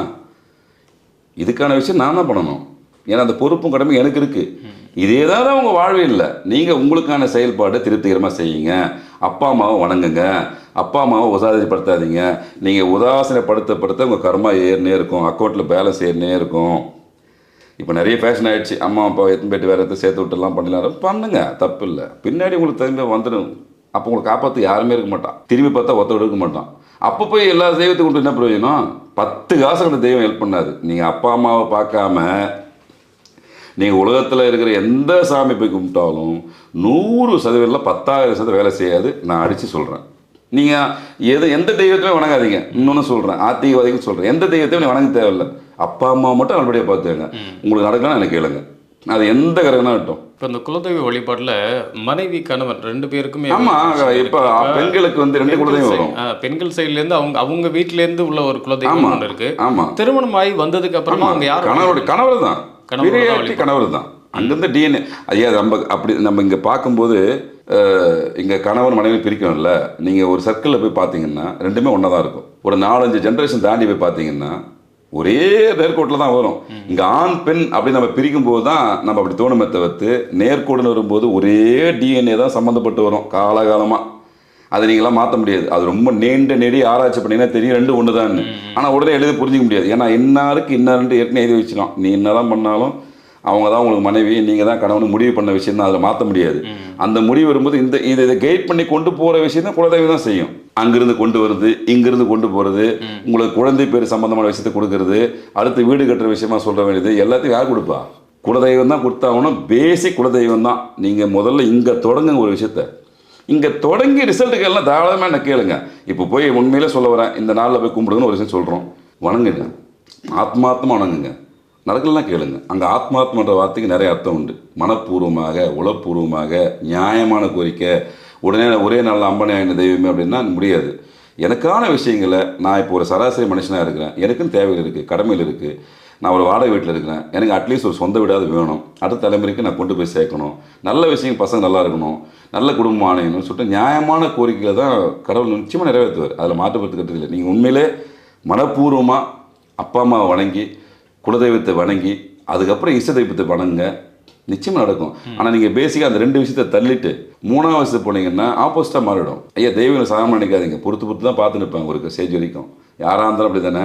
இதுக்கான விஷயம் நான் தான் பண்ணணும். ஏன்னா அந்த பொறுப்பும் கடமை எனக்கு இருக்குது. இதே தான் உங்கள் வாழ்வே இல்லை. நீங்கள் உங்களுக்கான செயல்பாடு திருப்திகரமாக செய்யுங்க. அப்பா அம்மாவை வணங்குங்க. அப்பா அம்மாவை உதாசீனப்படுத்தாதீங்க. நீங்கள் உதாசீனப்படுத்த உங்கள் கர்மா ஏறினே இருக்கும், அக்கௌண்ட்டில் பேலன்ஸ் ஏறினே இருக்கும். இப்போ நிறைய ஃபேஷன் ஆகிடுச்சு. அம்மா அப்பா எத்தனை பேட்டு வேறு எதாவது சேர்த்து விட்டுலாம் பண்ணலாம், பண்ணுங்க, தப்பு இல்லை. பின்னாடி உங்களுக்கு திரும்பி வந்துடும். அப்போ உங்களுக்கு காப்பாற்ற யாருமே இருக்க மாட்டான். திரும்பி பார்த்தா ஒருத்தர் இருக்க மாட்டான். அப்போ போய் எல்லா தெய்வத்துக்கு கொண்டு என்ன பிரயோஜனம்? 10 காசு அந்த தெய்வம் ஹெல்ப் பண்ணாது. நீங்கள் அப்பா அம்மாவை பார்க்காம நீங்கள் உலகத்தில் இருக்கிற எந்த சாமி போய் கும்பிட்டாலும் 100% 10,000% வேலை செய்யாது. நான் அடித்து சொல்கிறேன். நீங்கள் எந்த தெய்வத்தையுமே வணங்காதீங்க. இன்னொன்று சொல்கிறேன், ஆத்திகவாதிகள் சொல்கிறேன், எந்த தெய்வத்தையும் வணங்க தேவையில்லை. அப்பா அம்மா மட்டும் நல்லபடியாக பார்த்துக்கங்க. உங்களுக்கு நடக்கலாம் எனக்கு கேளுங்க, அது எந்த கரகனா இருக்கட்டும்.
இப்போ இந்த குலதெய்வ வழிபாட்டில் மனைவி கணவன் 2 பேருக்குமே
ஆமாம். இப்போ பெண்களுக்கு வந்து 2 குலதெய்வம் வரும்.
பெண்கள் சைட்லேருந்து அவங்க வீட்டிலேருந்து உள்ள ஒரு குலதெய்வம் ஒன்று இருக்கு.
ஆமாம்.
திருமணம் ஆகி வந்ததுக்கு அப்புறமா அவங்க யார்?
கணவர் தான். கணவர் தான். அங்கேருந்து டிஎன்ஏ ஐயா நம்ம இங்கே பார்க்கும்போது இங்கே கணவன் மனைவி பிரிக்கணும்ல. நீங்கள் ஒரு சர்க்கிளில் போய் பார்த்தீங்கன்னா 2மே ஒன்றா தான் இருக்கும். ஒரு 4-5 ஜென்ரேஷன் தாண்டி போய் பார்த்தீங்கன்னா ஒரே நேர்கோட்டில் தான் வரும். இங்கே ஆண் பெண் அப்படி நம்ம பிரிக்கும் போது தான் நம்ம அப்படி தோணுமே தவிர்த்து நேர்கோடுன்னு வரும்போது ஒரே டிஎன்ஏ தான் சம்மந்தப்பட்டு வரும் காலகாலமாக. அதை நீங்களாம் மாற்ற முடியாது. அது ரொம்ப நெடி ஆராய்ச்சி பண்ணிங்கன்னா தெரியும் 2 ஒன்று தான். ஆனால் உடனே எழுதி புரிஞ்சிக்க முடியாது. ஏன்னா இன்னாருக்கு இன்னாருன்ட்டு ஏற்கனவே எழுதி வச்சிடும். நீ என்ன தான் பண்ணாலும் அவங்க தான் உங்களுக்கு மனைவி, நீங்கள் தான் கணவன் முடிவு பண்ண விஷயம் தான், அதில் மாற்ற முடியாது. அந்த முடிவு வரும்போது இதை கைட் பண்ணி கொண்டு போகிற விஷயம் தான் குலதெய்வம் தான் செய்யும். அங்கிருந்து கொண்டு வருது, இங்கிருந்து கொண்டு போகிறது, உங்களுக்கு குழந்தை பேர் சம்பந்தமான விஷயத்தை கொடுக்கறது, அடுத்து வீடு கட்டுற விஷயமா சொல்ல வேண்டியது எல்லாத்தையும் யார் கொடுப்பா? குலதெய்வம் தான் கொடுத்தாகணும். பேசிக் குலதெய்வம் தான். நீங்கள் முதல்ல இங்கே தொடங்குங்க ஒரு விஷயத்த. இங்கே தொடங்கி ரிசல்ட்டுக்கு எல்லாம் தாராளமாக என்ன கேளுங்க. இப்போ போய் உண்மையிலே சொல்ல வரேன், இந்த நாளில் போய் கும்பிடுங்கன்னு ஒரு விஷயம் சொல்கிறோம், வணங்குங்க, ஆத்மார்த்தமாக வணங்குங்க. நடக்கலாம் கேளுங்க. அங்கே ஆத்மார்த்தம்ன்ற வார்த்தைக்கு நிறைய அர்த்தம் உண்டு. மனப்பூர்வமாக, உளப்பூர்வமாக, நியாயமான கோரிக்கை, உடனே ஒரே நாளில் அம்பனே ஆயின தெய்வமே அப்படின்னா முடியாது. எனக்கான விஷயங்களை நான் இப்போ ஒரு சராசரி மனுஷனாக இருக்கிறேன், எனக்குன்னு தேவைகள் இருக்குது, கடமைகள் இருக்குது. நான் ஒரு வாடகை வீட்டில் இருக்கிறேன், எனக்கு அட்லீஸ்ட் ஒரு சொந்த வீடாவது வேணும், அடுத்த தலைமுறைக்கு நான் கொண்டு போய் சேர்க்கணும், நல்ல விஷயம், பசங்க நல்லா இருக்கணும், நல்ல குடும்பம் ஆணையணும்னு சொல்லிட்டு நியாயமான கோரிக்கைகளை தான் கடவுள் நிச்சயமாக நிறைவேற்றுவார். அதில் மாற்றுப்பட்டு இல்லை. நீங்கள் உண்மையிலே மனப்பூர்வமாக அப்பா அம்மாவை வணங்கி, குலதெய்வத்தை வணங்கி, அதுக்கப்புறம் இஷ்ட தெய்வத்தை வணங்குங்க, நிச்சயமாக நடக்கும். ஆனால் நீங்கள் பேசிக்காக அந்த 2 விஷயத்தை தள்ளிட்டு 3ஆவது விஷயத்தை போனீங்கன்னா ஆப்போசிட்டாக மாறிடும். ஐயா, தெய்வங்களை சாதாரணமாக நினைக்காதீங்க, பொறுத்து தான் பார்த்து நிற்பாங்க ஒரு ஸ்டேஜ் வரைக்கும். யாராக இருந்தாலும் அப்படி தானே.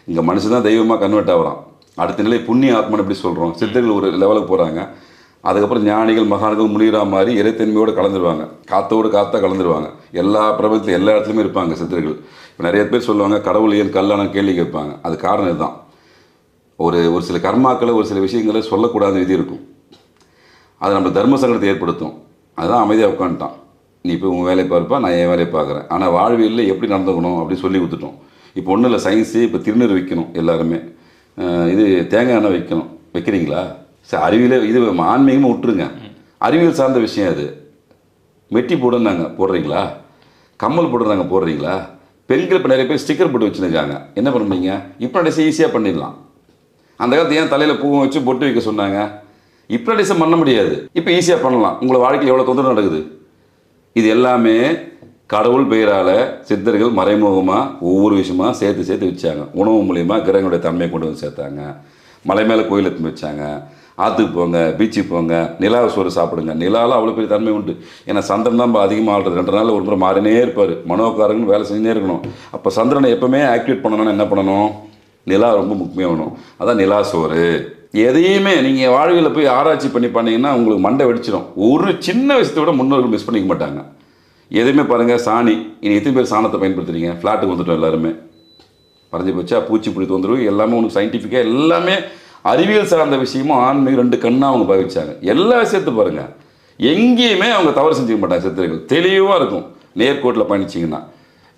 இங்கே மனுஷன் தான் தெய்வமாக கன்வெர்ட் ஆகிறான். அடுத்த நிலை புண்ணிய ஆத்மான்னு எப்படி சொல்கிறோம், சித்தர்கள் ஒரு லெவலுக்கு போகிறாங்க, அதுக்கப்புறம் ஞானிகள் மகான்கள் முனிரா மாதிரி இறைத்தன்மையோடு கலந்துருவாங்க, காற்றா கலந்துருவாங்க. எல்லா பிரபலத்தில் எல்லா இடத்துலையுமே இருப்பாங்க சித்தர்கள். இப்போ நிறைய பேர் சொல்லுவாங்க கடவுள் ஏன் கல்லான கேள்வி கேட்பாங்க. அது காரணம் இதுதான். ஒரு சில கர்மாக்களை, ஒரு சில விஷயங்களை சொல்லக்கூடாத விதி இருக்கும். அது நம்ம தர்ம சங்கடத்தை ஏற்படுத்தும். அதுதான் அமைதியாக உட்காந்துட்டான், நீ இப்போ உன் வேலையை பார்ப்பா, நான் என் வேலையை பார்க்குறேன். ஆனால் வாழ்வியலில் எப்படி நடந்துக்கணும் அப்படின்னு சொல்லி கொடுத்துட்டோம். இப்போ ஒன்றும் இல்லை, சயின்ஸு இப்போ திருநீர் வைக்கணும் எல்லாருமே, இது தேங்காய் எண்ணெய் வைக்கணும், வைக்கிறீங்களா? சரி, அறிவியலே இது ஆன்மீகமாக விட்டுருங்க, அறிவியல் சார்ந்த விஷயம் அது. மெட்டி போடுறாங்க, போடுறீங்களா? கம்மல் போடுறாங்க, போடுறீங்களா? பெண்கள் இப்போ நிறைய பேர் ஸ்டிக்கர் போட்டு வச்சுருக்காங்க, என்ன பண்ணுறீங்க? இப்போ டிசை ஈஸியாக பண்ணிடலாம். அந்த காலத்து ஏன் தலையில் பூவை வச்சு பொட்டு வைக்க சொன்னாங்க? இப்போ டிசை பண்ண முடியாது, இப்போ ஈஸியாக பண்ணலாம். உங்களை வாழ்க்கையில் எவ்வளோ தொந்தரவு நடக்குது? இது எல்லாமே கடவுள் பெயரால் சித்தர்கள் மறைமுகமாக ஒவ்வொரு விஷயமாக சேர்த்து வச்சாங்க. உணவு மூலியமாக கிரகங்களுடைய தன்மையை கொண்டு வந்து சேர்த்தாங்க. மலை மேலே கோயில் எடுத்து வச்சாங்க. ஆற்றுக்கு போங்க, பீச்சுக்கு போங்க, நிலாவை சோறு சாப்பிடுங்க. நிலாவில் அவ்வளோ பெரிய தன்மை உண்டு. ஏன்னா சந்திரன் தான் அதிகமாக ஆடுறது, 2 நாளில் ஒரு முறை மாறினே இருப்பார். மனோகாரங்கன்னு வேலை செஞ்சுனே இருக்கணும். அப்போ சந்திரனை எப்போவுமே ஆக்டிவேட் பண்ணணும்னா என்ன பண்ணணும்? நிலா ரொம்ப முக்கியம் வேணும். அதான் நிலா சோறு. எதையுமே நீங்கள் வாழ்வியில் போய் ஆராய்ச்சி பண்ணிங்கன்னா உங்களுக்கு மண்டை வெடிச்சிடும். ஒரு சின்ன விஷயத்தை விட முன்னோர்கள் மிஸ் பண்ணிக்க மாட்டாங்க. எதுவுமே பாருங்கள், சாணி, இனி எத்தனை பேர் சாணத்தை பயன்படுத்துறீங்க? ஃப்ளாட்டுக்கு வந்துட்டோம் எல்லாருமே, பறஞ்சு போச்சா, பூச்சி பிடி தொந்தரவு எல்லாமே உனக்கு சயின்டிஃபிக்காக எல்லாமே அறிவியல் சார்ந்த விஷயமும் ஆன்மீகம் 2 கண்ணாக அவங்க பாவிச்சாங்க. எல்லா விஷயத்தை பாருங்கள், எங்கேயுமே அவங்க தவறு செஞ்சுக்க மாட்டாங்க. சித்தர்கள் தெளிவாக இருக்கும். நேர்கோட்டில் பயணிச்சிங்கன்னா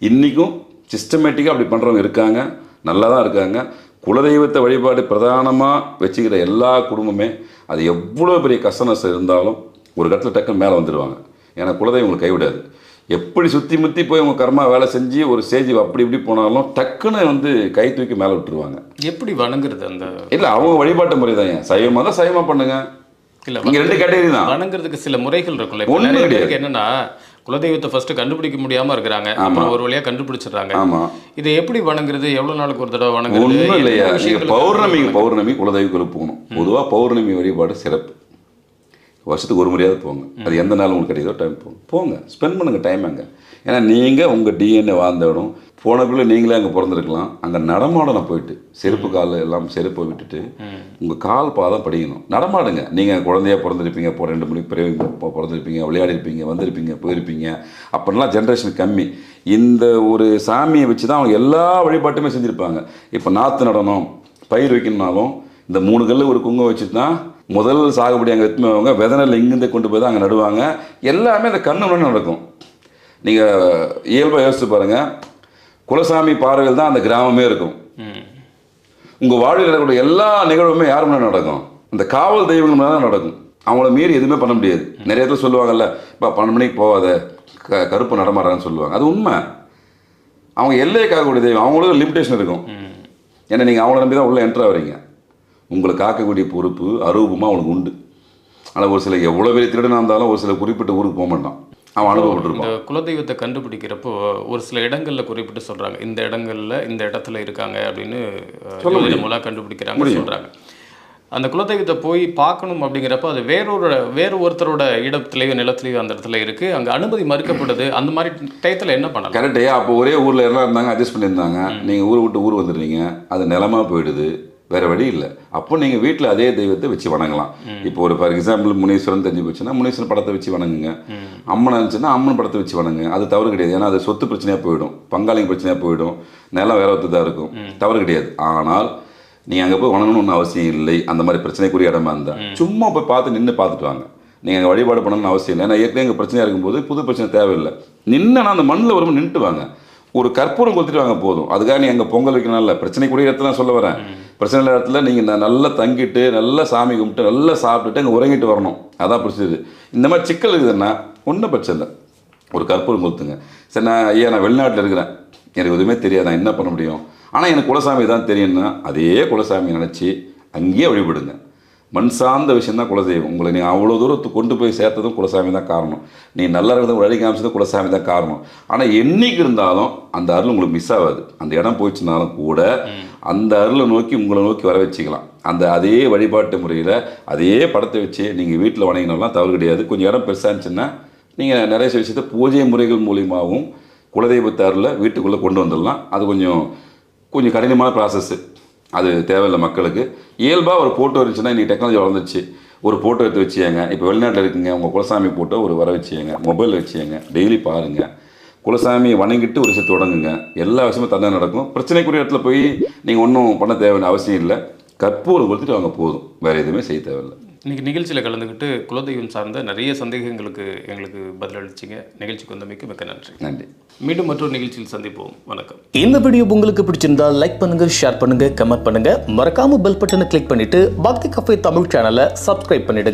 இன்றைக்கும் சிஸ்டமேட்டிக்காக அப்படி பண்ணுறவங்க இருக்காங்க, நல்லா தான் இருக்காங்க. குலதெய்வத்தை வழிபாடு பிரதானமாக வச்சுக்கிற எல்லா குடும்பமே அது எவ்வளோ பெரிய கஷ்ட நஷ்டம் இருந்தாலும் ஒரு இடத்துல டக்குன்னு மேலே வந்துடுவாங்க. ஏன்னா குலதெய்வம் உங்களுக்கு கைவிடாது. எப்படி சுற்றி முற்றி போய் உங்கள் கர்மா வேலை செஞ்சு ஒரு ஸ்டேஜ் அப்படி இப்படி போனாலும் டக்குன்னு கை தூக்கி மேலே விட்டுருவாங்க.
எப்படி வணங்குறது? அந்த
இல்லை, அவங்க வழிபாட்டு முறை தான். ஏன் சைவமாக தான் சைவமாக பண்ணுங்க. இல்லை, இங்கே 2 கேட்டகரி தான்.
வணங்குறதுக்கு சில முறைகள் இருக்குல்ல. ஒன்றும் கிடையாது. என்னன்னா, குலதெய்வத்தை ஃபர்ஸ்ட் கண்டுபிடிக்க முடியாமல் இருக்கிறாங்க, அப்புறம் ஒரு வழியாக கண்டுபிடிச்சிடுறாங்க.
ஆமாம்,
இதை எப்படி வணங்குறது? எவ்வளோ நாளுக்கு ஒரு தடவை வணங்குறது?
ஒன்றும் இல்லையா, நீங்கள் பௌர்ணமி குலதெய்வங்களுக்கு போகணும். பொதுவாக பௌர்ணமி வழிபாடு சிறப்பு. வருஷத்துக்கு ஒரு முறையாவது போங்க. அது எந்த நாள் உங்களுக்கு கிடையாதோ டைம் போங்க, ஸ்பெண்ட் பண்ணுங்கள் டைம் அங்கே. ஏன்னா நீங்கள் உங்கள் டிஎன்ஏ வாழ்ந்த இடம், போனக்குள்ளே நீங்களே அங்கே பிறந்திருக்கலாம். அங்கே நடமாடணும், போயிட்டு செருப்பு கால் எல்லாம் செருப்பை விட்டுட்டு உங்கள் கால் பாதம் படிக்கணும், நடமாடுங்க. நீங்கள் குழந்தையாக பிறந்திருப்பீங்க, 2 மணிக்கு பிறகு பிறந்திருப்பீங்க, விளையாடிருப்பீங்க, வந்திருப்பீங்க, போயிருப்பீங்க. அப்படின்லாம் ஜென்ரேஷன் கம்மி. இந்த ஒரு சாமியை வச்சு தான் அவங்க எல்லா வழிபாட்டுமே செஞ்சுருப்பாங்க. இப்போ நாற்று நடனம், பயிர் வைக்கணும்னாலும் இந்த 3 கல் ஒரு குங்குமம் வச்சுட்டு தான் முதல் சாகுபடி அங்கே எடுத்துமே விதனில் இங்கேருந்து கொண்டு போய் தான் அங்கே நடுவாங்க. எல்லாமே அந்த கண்ணு முன்னாடி நடக்கும். நீங்கள் இயல்பாக யோசிச்சு பாருங்கள், குலசாமி பார்வையில் தான் அந்த கிராமமே இருக்கும். உங்கள் வாழ்வில் நடக்கக்கூடிய எல்லா நிகழ்வுமே யார் முன்னாடி நடக்கும்? அந்த காவல் தெய்வங்கள் முன்னாடி தான் நடக்கும். அவங்கள மீறி எதுவுமே பண்ண முடியாது. நிறைய பேர் சொல்லுவாங்கல்ல, இப்போ 12 மணிக்கு போகாத, கருப்பு நடமாடுறான்னு சொல்லுவாங்க. அது உண்மை. அவங்க எல்லையை காக்கக்கூடிய தெய்வம், அவங்களுக்கு லிமிடேஷன் இருக்கும். ஏன்னா நீங்கள் அவங்கள நம்பி தான் உள்ளே என்ட்ரு ஆகிறீங்க. உங்களை காக்கக்கூடிய பொறுப்பு அரூபமாக அவனுக்கு உண்டு. ஆனால் ஒரு சில எவ்வளோ பெரிய திருடனாக இருந்தாலும் ஒரு சில குறிப்பிட்ட ஊருக்கு போக மாட்டான், அவன் அனுபவப்பட்டிருப்பான்.
இந்த குலதெய்வத்தை கண்டுபிடிக்கிறப்போ ஒரு சில இடங்களில் குறிப்பிட்டு சொல்கிறாங்க, இந்த இடங்களில் இந்த இடத்துல இருக்காங்க அப்படின்னு மூலம் கண்டுபிடிக்கிறாங்க சொல்கிறாங்க. அந்த குலதெய்வத்தை போய் பார்க்கணும் அப்படிங்கிறப்ப அது வேறு ஒருத்தரோட இடத்துலையோ நிலத்துலையோ அந்த இடத்துல இருக்குது, அங்கே அனுமதி மறுக்கப்படுது. அந்த மாதிரி டயத்தில் என்ன பண்ணலாம்?
கரெக்டே. அப்போ ஒரே ஊரில் எல்லாம் இருந்தாங்க, அட்ஜஸ்ட் பண்ணியிருந்தாங்க. நீங்கள் ஊரை விட்டு ஊர் வந்துடுறீங்க, அது நிலமாக போயிடுது, வேறு வழி இல்லை. அப்போ நீங்கள் வீட்டில் அதே தெய்வத்தை வச்சு வணங்கலாம். இப்போ ஒரு ஃபார் எக்ஸாம்பிள் முனீஸ்வரன் தெரிஞ்சு போச்சுன்னா முனீஸ்வரன் படத்தை வச்சு வணங்குங்க. அம்மன் இருந்துச்சுன்னா அம்மன் படத்தை வச்சு வணங்குங்க. அது தவறு கிடையாது. ஏன்னா அது சொத்து பிரச்சனையாக போயிடும், பங்காளிங்க பிரச்சனையாக போயிடும், நிலம் வேற ஒருத்தர் தான் இருக்கும், தவறு கிடையாது. ஆனால் நீங்கள் அங்கே போய் வணங்கணும்னு அவசியம் இல்லை. அந்த மாதிரி பிரச்சனைக்குரிய இடமா இருந்தால் சும்மா போய் பார்த்து நின்று பார்த்துட்டு வாங்க. நீங்கள் அங்கே வழிபாடு பண்ணணும்னு அவசியம் இல்லை. ஏன்னா ஏற்கனவே எங்கள் பிரச்சனையாக இருக்கும்போது புது பிரச்சனை தேவையில்லை. நின்று அந்த மண்ணில் வரும்போது நின்றுட்டு வாங்க. ஒரு கற்பூரம் கொளுத்திட்டு வாங்க போதும். அதுக்காக நீ அங்கே பொங்கல் வைக்கணும் இல்லை. பிரச்சனைக்குரிய இடத்துல சொல்ல வரேன். பிரச்சனை இடத்துல நீங்கள் நல்லா தங்கிட்டு நல்லா சாமி கும்பிட்டு நல்லா சாப்பிட்டுட்டு அங்கே உறங்கிட்டு வரணும். அதான் பிரச்சனை. இந்த மாதிரி சிக்கல் இருக்குதுன்னா ஒன்றும் பிரச்சனை இல்லை, ஒரு கற்பூரம் கொளுத்துங்க. சரி, நான் வெளிநாட்டில் இருக்கிறேன், எனக்கு எதுவுமே தெரியாது, நான் என்ன பண்ண முடியும், ஆனால் எனக்கு குலசாமி தான் தெரியும்னா அதே குலசாமியை நினச்சி அங்கேயே வழிபடுங்க. மண் சார்ந்த விஷயம் தான் குலதெய்வம். உங்களை நீ அவ்வளோ தூரத்துக்கு கொண்டு போய் சேர்த்ததும் குலசாமி தான் காரணம். நீ நல்லா இருக்கிறது வழி காமிச்சதும் குலசாமி தான் காரணம். ஆனால் என்னைக்கு இருந்தாலும் அந்த அருள் உங்களுக்கு மிஸ் ஆகாது. அந்த இடம் போயிடுச்சுனாலும் கூட அந்த அருளை நோக்கி உங்களை நோக்கி வர வச்சுக்கலாம். அந்த அதே வழிபாட்டு முறையில் அதே படத்தை வச்சு நீங்கள் வீட்டில் வணங்கினாலாம் தவறு கிடையாது. கொஞ்சம் இடம் பெருசாக இருந்துச்சுன்னா நீங்கள் நிறைய விஷயத்தை பூஜை முறைகள் மூலியமாகவும் குலதெய்வத்தை அருளை வீட்டுக்குள்ளே கொண்டு வந்துடலாம். அது கொஞ்சம் கடினமான ப்ராசஸ்ஸு, அது தேவையில்லை மக்களுக்கு. இயல்பாக ஒரு ஃபோட்டோ இருந்துச்சுன்னா இன்றைக்கி டெக்னாலஜி வளர்ந்துச்சு, ஒரு ஃபோட்டோ எடுத்து வச்சுங்க. இப்போ வெளிநாட்டில் இருக்குங்க, உங்கள் குலசாமி ஃபோட்டோ ஒரு வர வச்சுங்க, மொபைல் வச்சுங்க, டெய்லி பாருங்கள், குலசாமியை வணங்கிட்டு ஒரு விஷயத்தை தொடங்குங்க. எல்லா விஷயமும் தந்தை நடக்கும். பிரச்சனைக்குரிய இடத்துல போய் நீங்கள் ஒன்றும் பண்ண தேவையான அவசியம் இல்லை. கற்பூரம் கொடுத்துட்டு அவங்க போதும், வேறு எதுவுமே செய்ய தேவையில்லை.
இன்றைக்கி நிகழ்ச்சியில் கலந்துக்கிட்டு குலதெய்வம் சார்ந்த நிறைய சந்தேகங்களுக்கு எங்களுக்கு பதிலளிச்சிங்க. நிகழ்ச்சிக்கு வந்தமைக்கு மிக்க நன்றி.
நன்றி.
மீண்டும் மற்றொரு நிகழ்ச்சியில் சந்திப்போம். வணக்கம்.
இந்த வீடியோ உங்களுக்கு பிடிச்சிருந்தா லைக் பண்ணுங்க, ஷேர் பண்ணுங்க, கமெண்ட் பண்ணுங்க. மறக்காம பெல் பட்டனை கிளிக் பண்ணிட்டு பக்தி கஃபே தமிழ் சேனலை சப்ஸ்கிரைப் பண்ணிடுங்க.